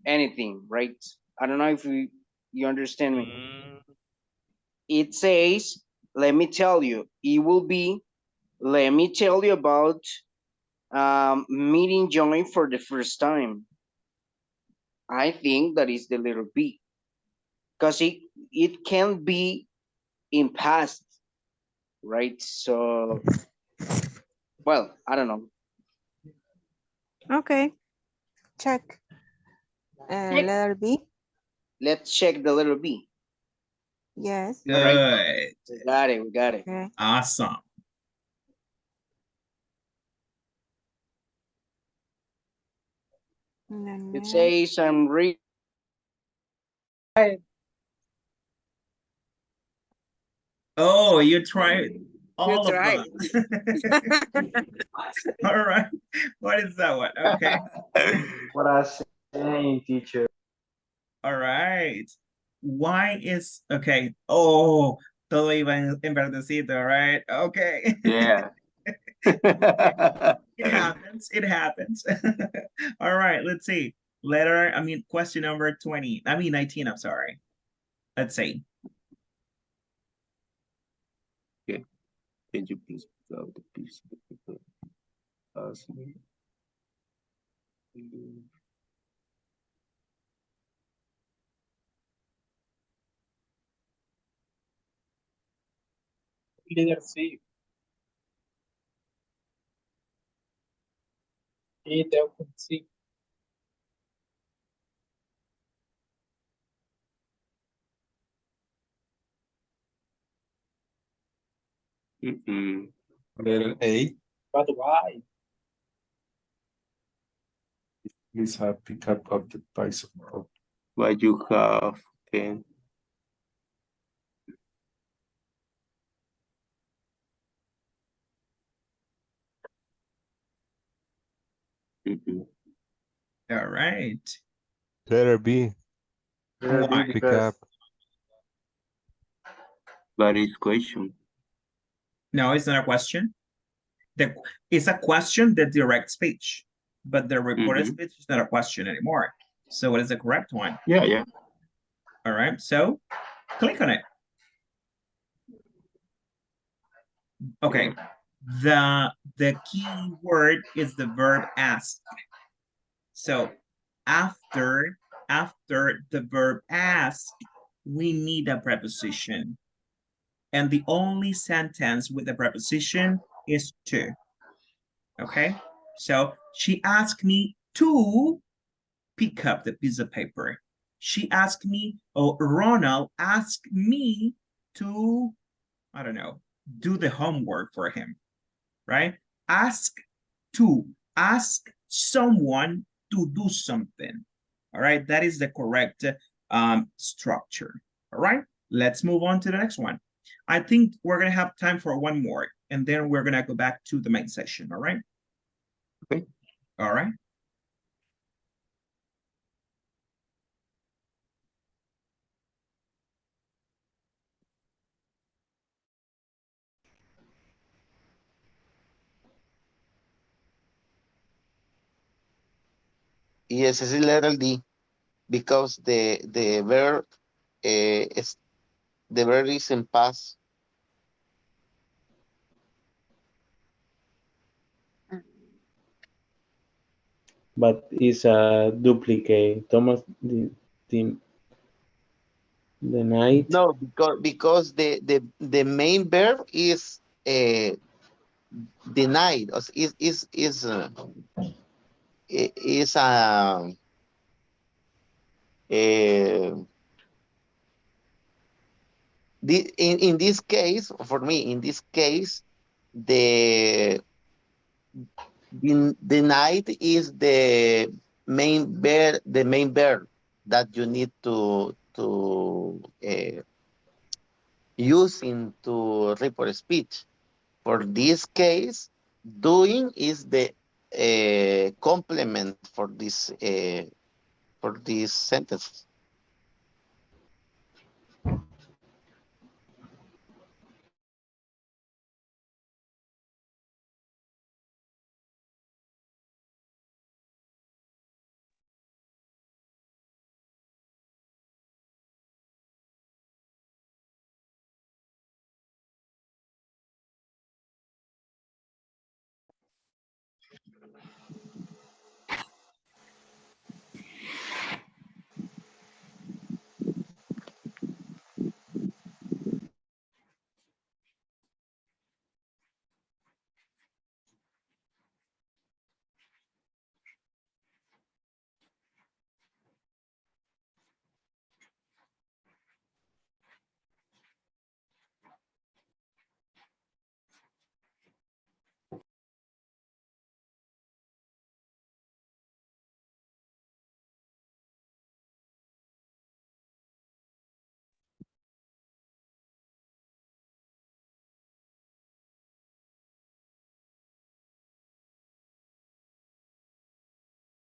S14: anything, right? I don't know if you understand me. It says, let me tell you. It will be, let me tell you about meeting Joy for the first time. I think that is the little B, because it can be in past, right? So, well, I don't know.
S16: Okay, check. Letter B.
S14: Let's check the letter B.
S16: Yes.
S1: Good.
S14: All right. We got it.
S16: Okay.
S1: Awesome.
S14: It says I'm reading.
S1: Oh, you tried all of
S8: tried.
S1: them. All right. What is that one? Okay.
S10: What I saying, teacher?
S1: All right. Why is okay? Oh, todo iba en verdecito, right? Okay.
S2: Yeah.
S1: It happens. It happens. All right. Let's see. Question number 20. 19. I'm sorry. Let's see.
S2: Okay. Can you please pick out the piece of paper?
S15: Letter C. C.
S17: Letter A.
S15: But why?
S17: Please have pick up of the bicycle.
S2: What you have, Ken?
S1: All right.
S7: Letter B.
S1: Why?
S7: Pick up.
S2: But it's question.
S1: No, it's not a question. It's a question, the direct speech, but the reported speech is not a question anymore. So what is the correct one?
S2: Yeah.
S1: All right, so click on it. Okay, the key word is the verb ask. So after the verb ask, we need a preposition. And the only sentence with a preposition is to. Okay, so she asked me to pick up the piece of paper. She asked me, or Ronald asked me to, I don't know, do the homework for him, right? Ask someone to do something. All right, that is the correct structure. All right, let's move on to the next one. I think we're gonna have time for one more, and then we're gonna go back to the main session. All right.
S2: Okay.
S1: All right.
S13: Yes, it's letter D, because the verb is in past.
S10: But it's a duplicate. Thomas denied.
S13: No, because the main verb is denied. In this case, for me, in this case, the denied is the main verb that you need to use into report speech. For this case, doing is the complement for this sentence.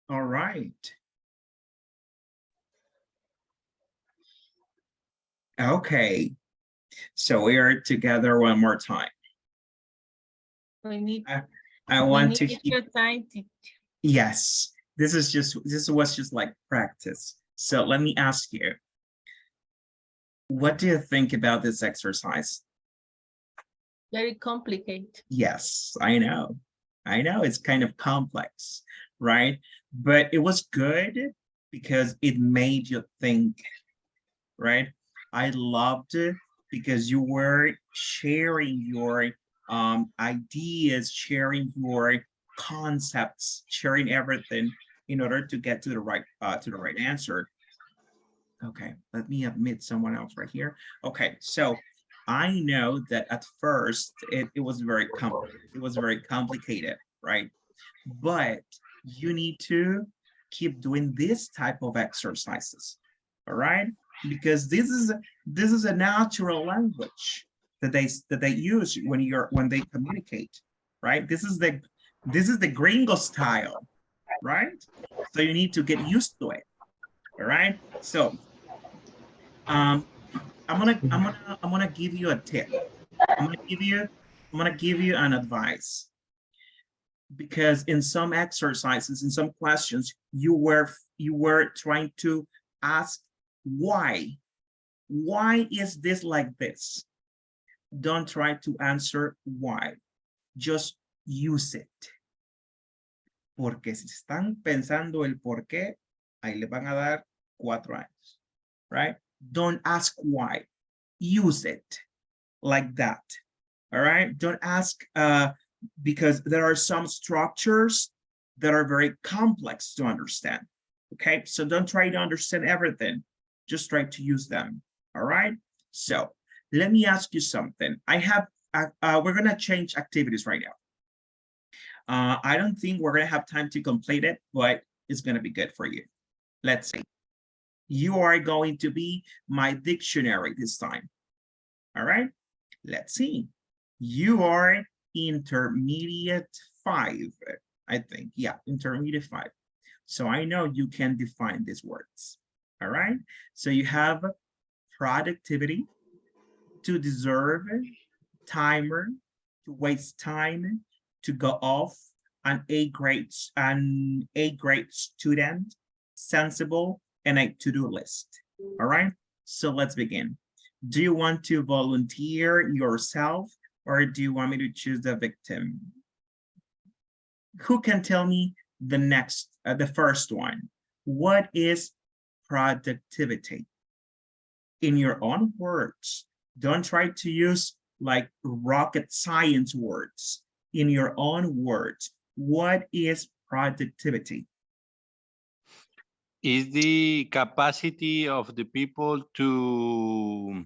S1: All right. Okay. So we are together one more time.
S3: We need.
S1: I want to
S3: keep your time.
S1: Yes. This was just like practice. So let me ask you, what do you think about this exercise?
S3: Very complicated.
S1: Yes, I know. It's kind of complex, right? But it was good because it made you think, right? I loved it because you were sharing your ideas, sharing your concepts, sharing everything in order to get to the right answer. Okay, let me admit someone else right here. Okay, so I know that at first it was very complicated, right? But you need to keep doing this type of exercises, all right? Because this is a natural language that they use when they communicate, right? This is the gringo style, right? So you need to get used to it, all right? So I'm gonna give you a tip. I'm gonna give you an advice, because in some exercises, in some questions, you were trying to ask why. Why is this like this? Don't try to answer why. Just use it. Porque si están pensando el por qué, ahí le van a dar 4 años, right? Don't ask why. Use it like that, all right? Don't ask, because there are some structures that are very complex to understand, okay? So don't try to understand everything. Just try to use them, all right? So let me ask you something. We're gonna change activities right now. I don't think we're gonna have time to complete it, but it's gonna be good for you. Let's see. You are going to be my dictionary this time, all right? Let's see. You are intermediate 5, I think. Yeah, intermediate 5. So I know you can define these words, all right? So you have productivity, to deserve, timer, to waste time, to go off, an A grade student, sensible, and a to-do list. All right, so let's begin. Do you want to volunteer yourself, or do you want me to choose the victim? Who can tell me the first one? What is productivity? In your own words. Don't try to use like rocket science words. In your own words, what is productivity?
S9: Is the capacity of the people to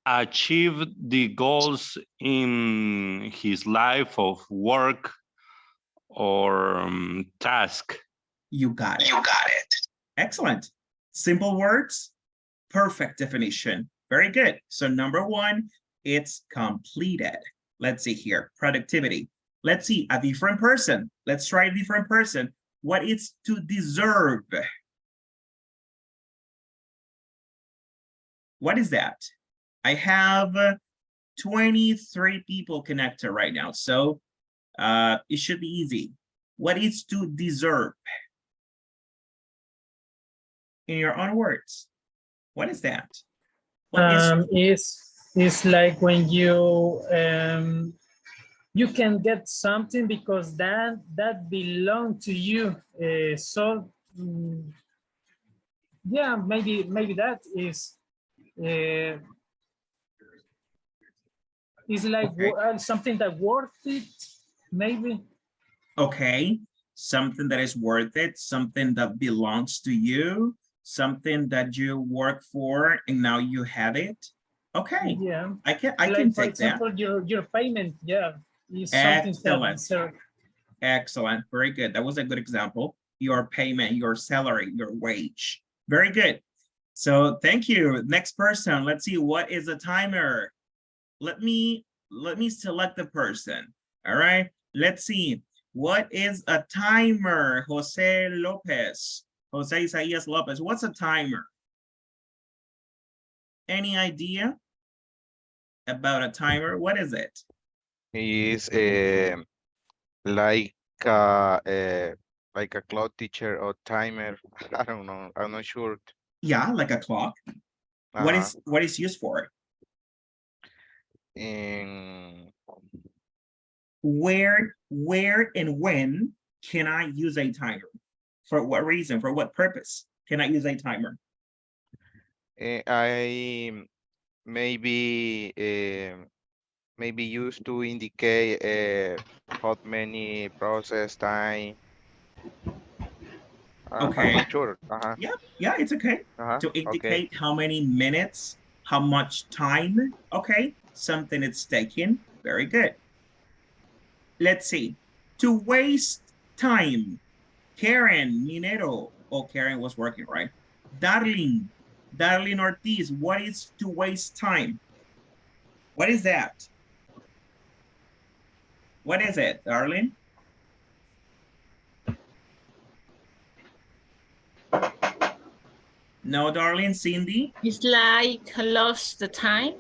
S9: achieve the goals in his life of work or task.
S1: You got it. You got it. Excellent. Simple words, perfect definition. Very good. So number 1, it's completed. Let's see here, productivity. Let's see, a different person. Let's try a different person. What is to deserve? What is that? I have 23 people connected right now, so it should be easy. What is to deserve? In your own words, what is that?
S5: It's like when you you can get something because that belongs to you. Yeah, maybe that is like okay. Something that worth it, maybe.
S1: Okay, something that is worth it, something that belongs to you, something that you work for and now you have it. Okay,
S5: yeah,
S1: I can
S5: like, for
S1: take
S5: example,
S1: that.
S5: Your payment, yeah, is
S1: Excellent.
S5: something
S1: Excellent, very good. That was a good example. Your payment, your salary, your wage. Very good. So thank you. Next person, let's see, what is a timer? Let me select the person. All right, let's see. What is a timer? Jose Lopez. Jose Isaías Lopez. What's a timer? Any idea about a timer? What is it?
S4: It's like a clock teacher or timer. I don't know. I'm not sure.
S1: Yeah, like a clock. What is used for? Where and when can I use a timer? For what reason? For what purpose can I use a timer?
S4: I maybe used to indicate how many process time.
S1: Okay.
S4: I'm not sure.
S1: Yeah, it's okay. To indicate how many minutes How much time? Okay, something it's taking. Very good. Let's see. To waste time. Karen Minero. Oh, Karen was working, right? Darling Ortiz, what is to waste time? What is that? What is it, darling? No, darling, Cindy?
S3: It's like lost the time.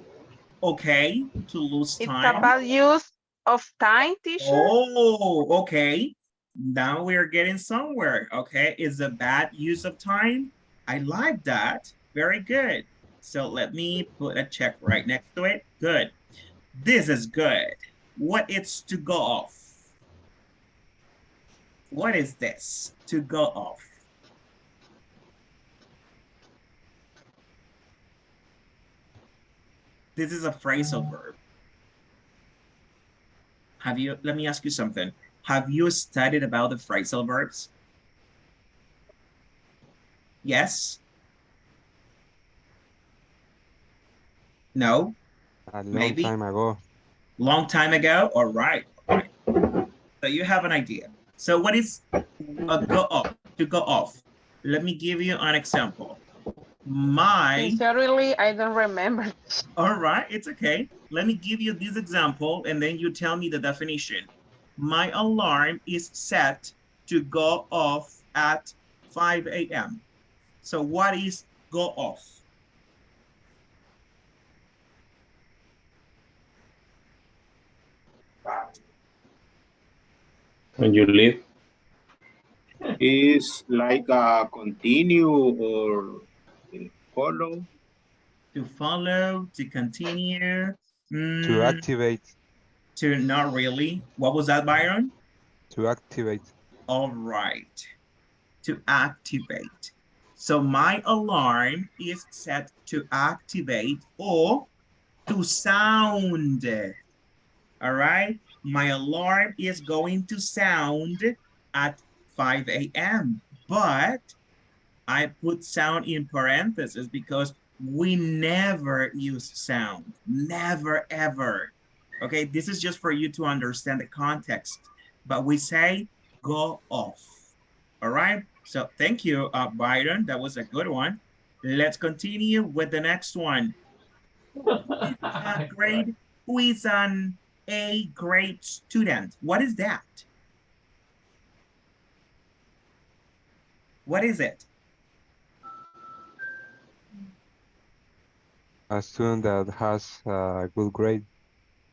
S1: Okay, to lose
S12: It's
S1: time.
S12: about use of time, teacher.
S1: Oh, okay. Now we're getting somewhere, okay? Is a bad use of time? I like that. Very good. So let me put a check right next to it. Good. This is good. What is to go off? What is this? To go off. This is a phrasal verb. Let me ask you something. Have you studied about the phrasal verbs? Yes? No?
S7: A long
S1: Maybe?
S7: time ago.
S1: Long time ago? All right. All right. So you have an idea. So what is a go off? To go off. Let me give you an example.
S12: Sincerely, I don't remember.
S1: All right, it's okay. Let me give you this example and then you tell me the definition. My alarm is set to go off at 5 a.m. So what is go off?
S10: When you leave.
S2: Is like a continue or follow.
S1: To follow, to continue.
S7: To activate.
S1: To not really. What was that, Byron?
S7: To activate.
S1: All right. To activate. So my alarm is set to activate or to sound. All right. My alarm is going to sound at 5 a.m. But I put sound in parentheses because we never use sound. Never, ever. Okay, this is just for you to understand the context. But we say go off. All right, so thank you, Byron. That was a good one. Let's continue with the next one. Who is an A grade student? What is that? What is it?
S7: A student that has a good grade.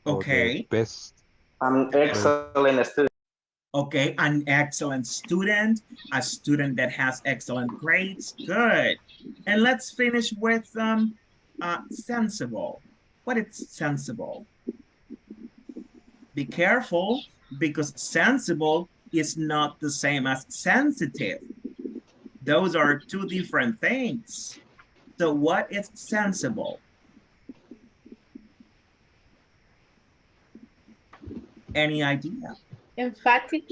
S1: Okay.
S7: Best.
S15: An excellent student.
S1: Okay, an excellent student, a student that has excellent grades. Good. And let's finish with sensible. What is sensible? Be careful because sensible is not the same as sensitive. Those are two different things. So what is sensible? Any idea?
S3: Emphatic.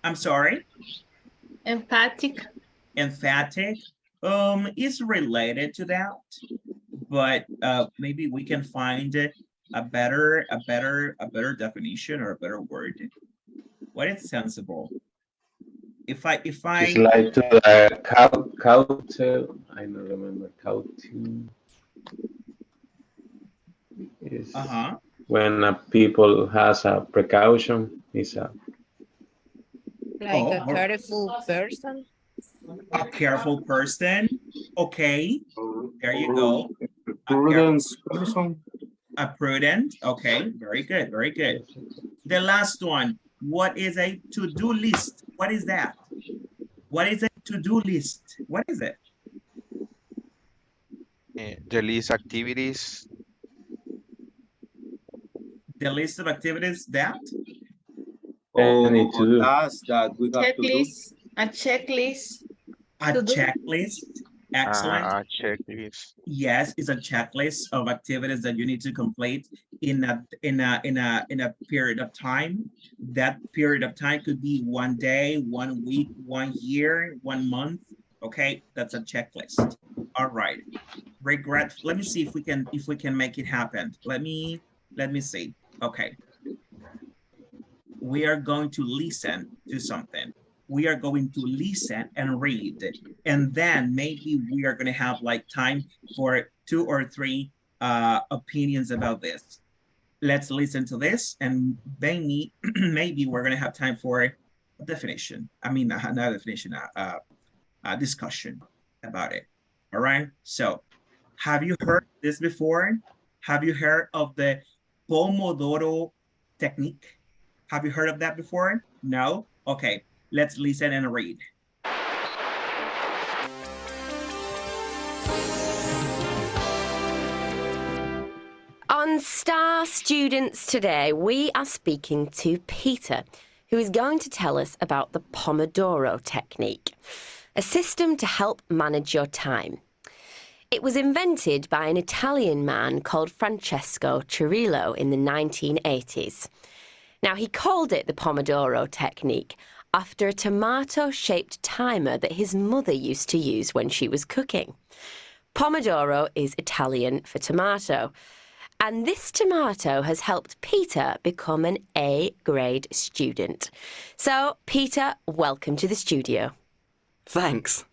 S1: I'm sorry?
S3: Emphatic.
S1: Emphatic is related to that, but maybe we can find a better definition or a better word. What is sensible? If I
S10: It's like to cow. I don't remember counting. Is when people has a precaution. Is a
S8: like a careful person.
S1: A careful person. Okay, there you go.
S2: Prudence person.
S1: A prudent. Okay, very good, very good. The last one. What is a to-do list? What is that? What is a to-do list? What is it?
S4: The list activities.
S1: The list of activities that?
S2: Tasks that we have to do.
S3: A checklist.
S1: A checklist. Excellent.
S4: A checklist.
S1: Yes, it's a checklist of activities that you need to complete in a period of time. That period of time could be 1 day, 1 week, 1 year, 1 month. Okay, that's a checklist. All right. regret. Let me see if we can make it happen. Let me see. Okay. We are going to listen to something. We are going to listen and read, and then maybe we are going to have like time for 2 or 3 opinions about this. Let's listen to this, and maybe we're going to have time for a definition. I mean, not a definition, a discussion about it. All right. So, have you heard this before? Have you heard of the Pomodoro technique? Have you heard of that before? No? Okay, let's listen and read.
S18: On Star Students today, we are speaking to Peter, who is going to tell us about the Pomodoro technique, a system to help manage your time. It was invented by an Italian man called Francesco Cirillo in the 1980s. Now, he called it the Pomodoro technique after a tomato-shaped timer that his mother used to use when she was cooking. Pomodoro is Italian for tomato, and this tomato has helped Peter become an A-grade student. So, Peter, welcome to the studio.
S19: Thanks.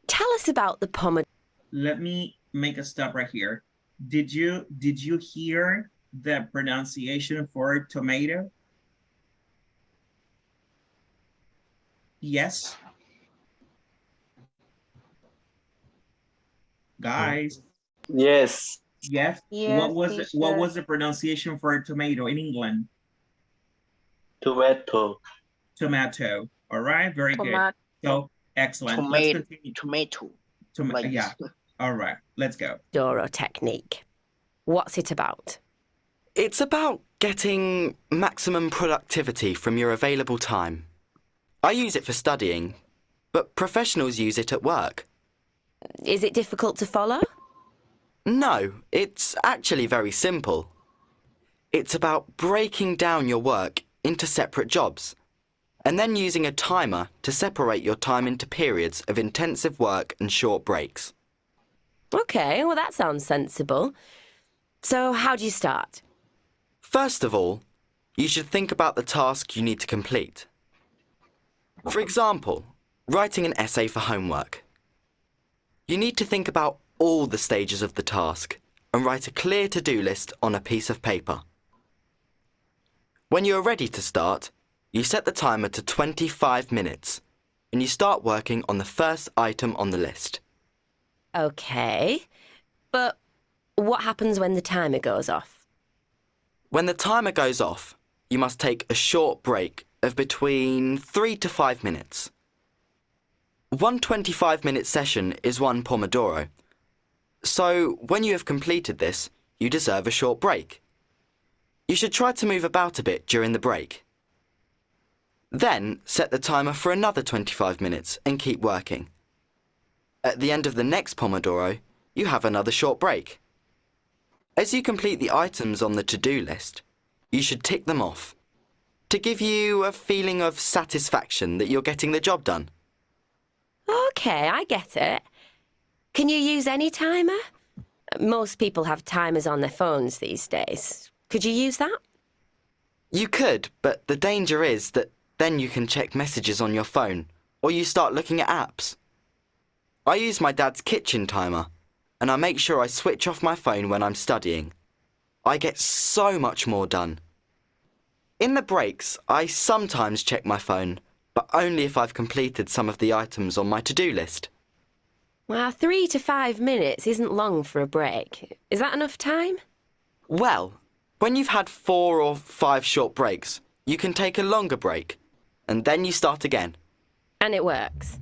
S18: Tell us about the Pomodoro.
S1: Let me make a stop right here. Did you hear the pronunciation for tomato? Yes. Guys.
S15: Yes.
S1: Yes.
S16: Yes,
S1: What was the pronunciation for tomato in England?
S15: Tomato.
S1: Tomato. All right. Very good. So excellent. Let's continue.
S14: Tomato.
S1: Yeah. All right. Let's go.
S18: Pomodoro technique. What's it about?
S19: It's about getting maximum productivity from your available time. I use it for studying, but professionals use it at work.
S18: Is it difficult to follow?
S19: No, it's actually very simple. It's about breaking down your work into separate jobs, and then using a timer to separate your time into periods of intensive work and short breaks.
S18: Okay, well that sounds sensible. So how do you start?
S19: First of all, you should think about the task you need to complete. For example, writing an essay for homework. You need to think about all the stages of the task and write a clear to-do list on a piece of paper. When you are ready to start, you set the timer to 25 minutes and you start working on the first item on the list.
S18: Okay, but what happens when the timer goes off?
S19: When the timer goes off, you must take a short break of between 3 to 5 minutes. One 25-minute session is one Pomodoro. So when you have completed this, you deserve a short break. You should try to move about a bit during the break. Then set the timer for another 25 minutes and keep working. At the end of the next Pomodoro, you have another short break. As you complete the items on the to-do list, you should tick them off to give you a feeling of satisfaction that you're getting the job done.
S18: Okay, I get it. Can you use any timer? Most people have timers on their phones these days. Could you use that?
S19: You could, but the danger is that then you can check messages on your phone, or you start looking at apps. I use my dad's kitchen timer, and I make sure I switch off my phone when I'm studying. I get so much more done. In the breaks, I sometimes check my phone, but only if I've completed some of the items on my to-do list.
S18: Well, 3 to 5 minutes isn't long for a break. Is that enough time?
S19: Well, when you've had 4 or 5 short breaks, you can take a longer break, and then you start again.
S18: And it works?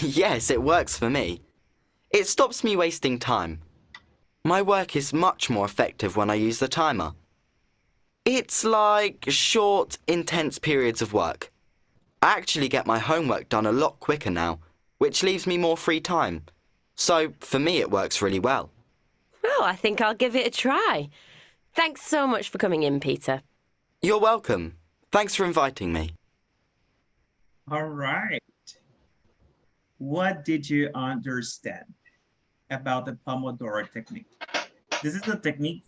S19: Yes, it works for me. It stops me wasting time. My work is much more effective when I use the timer. It's like short, intense periods of work. I actually get my homework done a lot quicker now, which leaves me more free time. So, for me, it works really well.
S18: Well, I think I'll give it a try. Thanks so much for coming in, Peter.
S19: You're welcome. Thanks for inviting me.
S1: All right. What did you understand? about the Pomodoro technique. This is the technique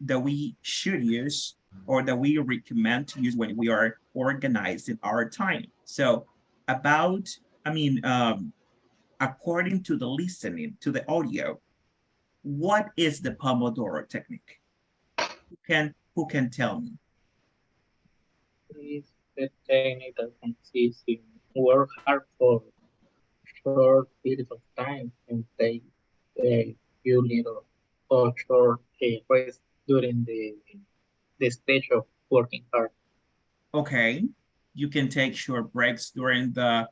S1: that we should use or that we recommend to use when we are organizing our time. So according to the listening to the audio, what is the Pomodoro technique? Who can tell me?
S15: It's the technique that consists in work hard for short periods of time and take a few little or short rest during the stage of working hard.
S1: Okay, you can take short breaks during the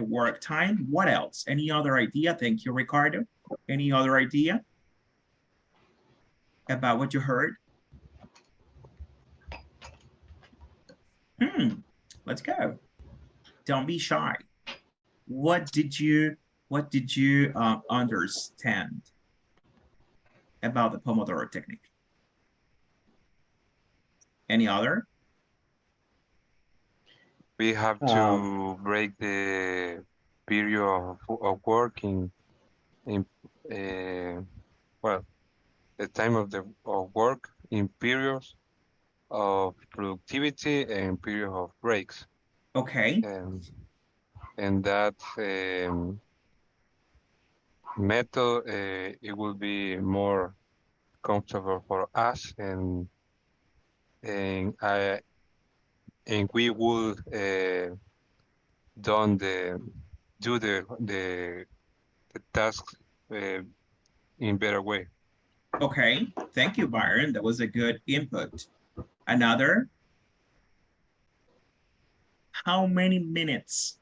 S1: work time. What else? Any other idea? Thank you, Ricardo. Any other idea about what you heard? Let's go. Don't be shy. What did you understand about the Pomodoro technique? Any other?
S7: We have to break the period of working in well, the time of work in periods of productivity and period of breaks.
S1: Okay.
S7: And that method, it will be more comfortable for us, and we will do the task in better way.
S1: Okay, thank you, Byron. That was a good input. Another? How many minutes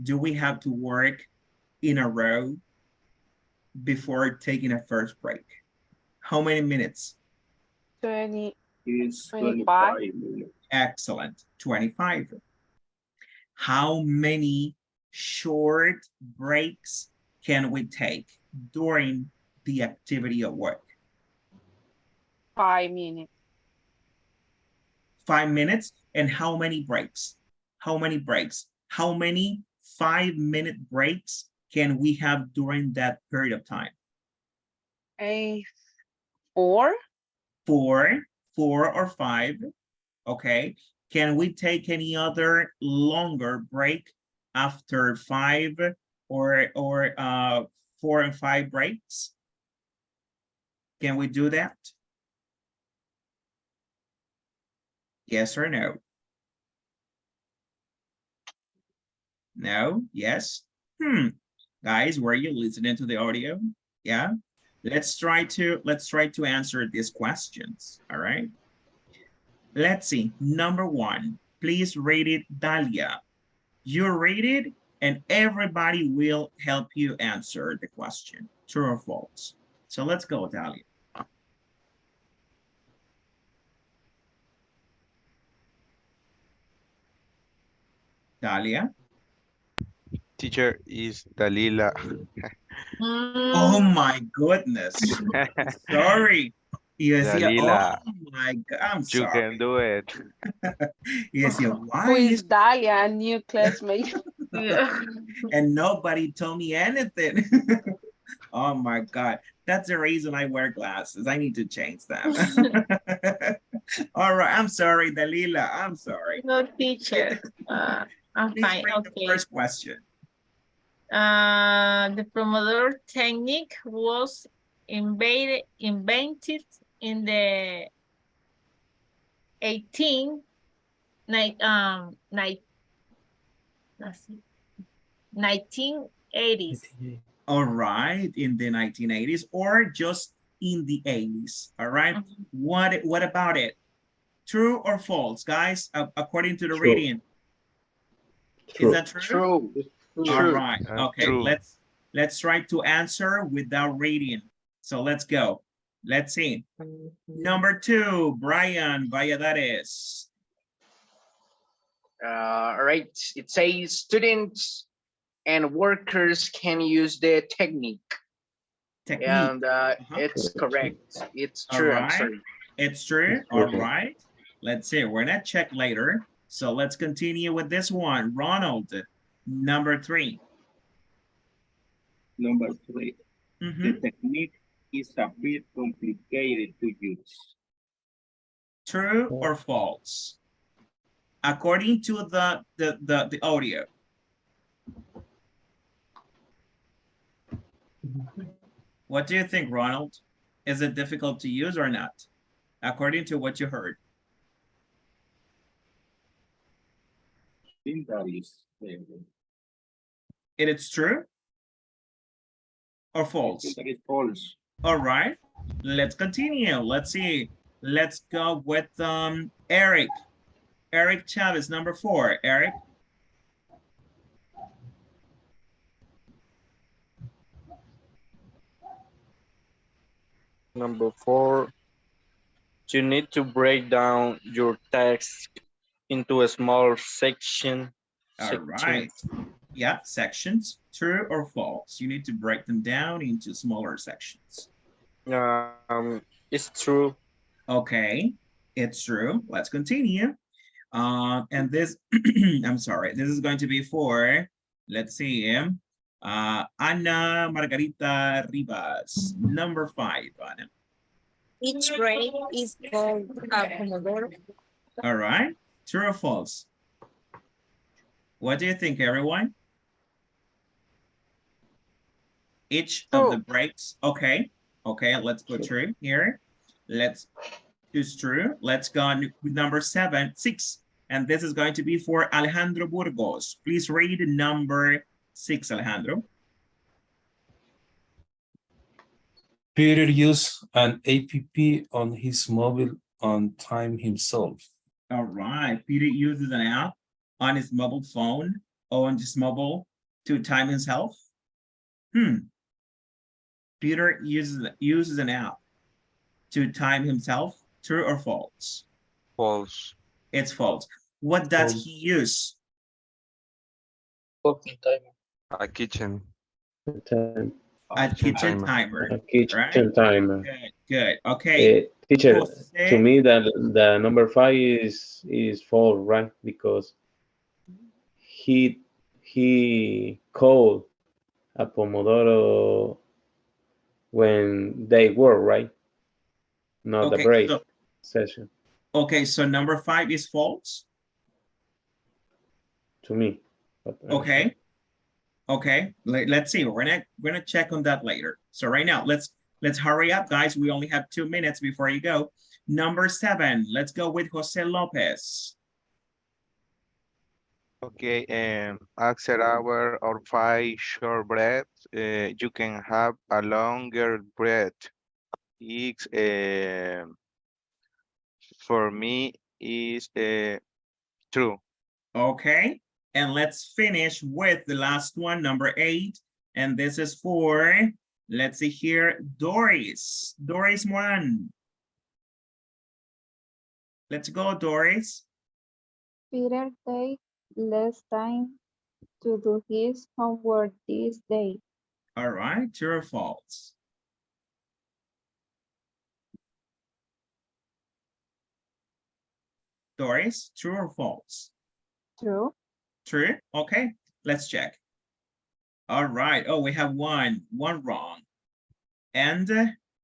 S1: do we have to work in a row before taking a first break? How many minutes?
S12: 20.
S2: It's
S12: 25
S2: minutes.
S1: Excellent, 25. How many short breaks can we take during the activity of work?
S12: 5 minutes.
S1: 5 minutes. And how many breaks? How many 5-minute breaks can we have during that period of time?
S12: 4.
S1: 4 or 5. Okay. Can we take any other longer break after 5 or 4 and 5 breaks? Can we do that? Yes or no? No? Yes? Guys, were you listening to the audio? Yeah? Let's try to answer these questions. All right. Let's see. Number 1, please read it, Dalia. You read it and everybody will help you answer the question, true or false. So let's go, Dalia. Dalia?
S4: Teacher is Dalila.
S1: Oh my goodness. Sorry. You see,
S4: Dalila.
S1: oh my God, I'm
S4: You
S1: sorry.
S4: can do it.
S1: You see, why
S12: Who is Dalia, a new classmate?
S1: and nobody told me anything. Oh my God. That's the reason I wear glasses. I need to change them. All right. I'm sorry, Dalila. I'm sorry.
S3: No, teacher. I'm
S1: Please
S3: fine.
S1: read
S3: Okay.
S1: the first question.
S3: The Pomodoro technique was invented in the 1980s.
S1: All right, in the 1980s or just in the 80s. All right. What about it? True or false, guys? According to the reading. Is that true?
S15: True.
S1: All right. Okay.
S4: True.
S1: Let's try to answer without reading. So let's go. Let's see. Number 2, Brian Valladares.
S14: All right. It says students and workers can use the technique. And it's correct. It's true.
S1: All
S14: I'm
S1: right.
S14: sorry.
S1: It's true. All right. Let's see. We're gonna check later. So let's continue with this one. Ronald, number 3.
S2: Number 3.
S1: Mhm.
S2: The technique is a bit complicated to use.
S1: True or false? According to the audio. What do you think, Ronald? Is it difficult to use or not? According to what you heard.
S2: I think that is
S1: It is true or false?
S2: that is false.
S1: All right, let's continue. Let's see. Let's go with Eric. Eric Chavez, number 4. Eric.
S20: Number 4, you need to break down your text into a small section.
S1: All right. Yeah, sections. True or false? You need to break them down into smaller sections.
S20: It's true.
S1: Okay, it's true. Let's continue. And this, I'm sorry, this is going to be for, let's see, Ana Margarita Rivas, number 5, Ana.
S8: Each break is called a Pomodoro.
S1: All right, true or false? What do you think, everyone? Each of the breaks, okay, let's go through here. Let's choose true. Let's go on with number 6. And this is going to be for Alejandro Burgos. Please read number 6, Alejandro.
S17: Peter used an app on his mobile on time himself.
S1: All right, Peter uses an app on his mobile phone or on his mobile to time himself. Peter uses an app to time himself. True or false?
S9: False.
S1: It's false. What does he use?
S15: Cooking timer.
S9: A kitchen.
S10: Time.
S1: A kitchen timer.
S10: A kitchen
S1: right?
S10: timer.
S1: Good. Okay.
S10: Teacher,
S1: Jose?
S10: to me that the number 5 is false, right? Because he called a Pomodoro when they work, right? Not the break session.
S1: Okay, so number 5 is false.
S10: To me.
S1: Okay. Let's see. We're gonna check on that later. So right now, let's hurry up, guys. We only have 2 minutes before you go. Number 7. Let's go with Jose Lopez.
S4: Okay, after hour or 5 short breaths, you can have a longer breath. It's for me is true.
S1: Okay, and let's finish with the last one, number 8. And this is for, let's see here, Doris. Doris 1. Let's go, Doris.
S6: Peter takes less time to do his homework this day.
S1: All right, true or false? Doris, true or false?
S6: True.
S1: True, okay, let's check. All right, oh, we have one wrong. And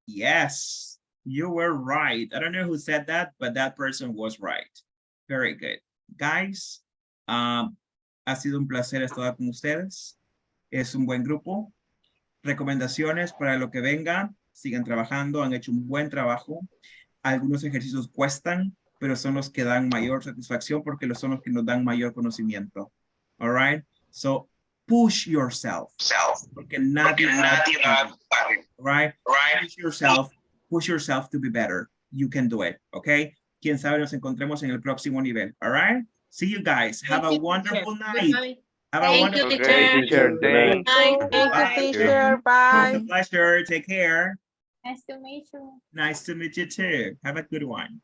S1: yes, you were right. I don't know who said that, but that person was right. Very good. Guys, ha sido un placer estar con ustedes. Es un buen grupo. Recomendaciones para lo que venga. Sigan trabajando, han hecho un buen trabajo. Algunos ejercicios cuestan, pero son los que dan mayor satisfacción porque son los que nos dan mayor conocimiento. All right? So, push yourself. Porque nadie right? Push yourself to be better. You can do it, okay? Quién sabe, nos encontremos en el próximo nivel. All right? See you guys. Have a wonderful night. Have a wonderful
S4: day.
S16: Thank you, teacher. Bye.
S1: It's a pleasure. Take care.
S3: Nice to meet you.
S1: Nice to meet you too. Have a good one.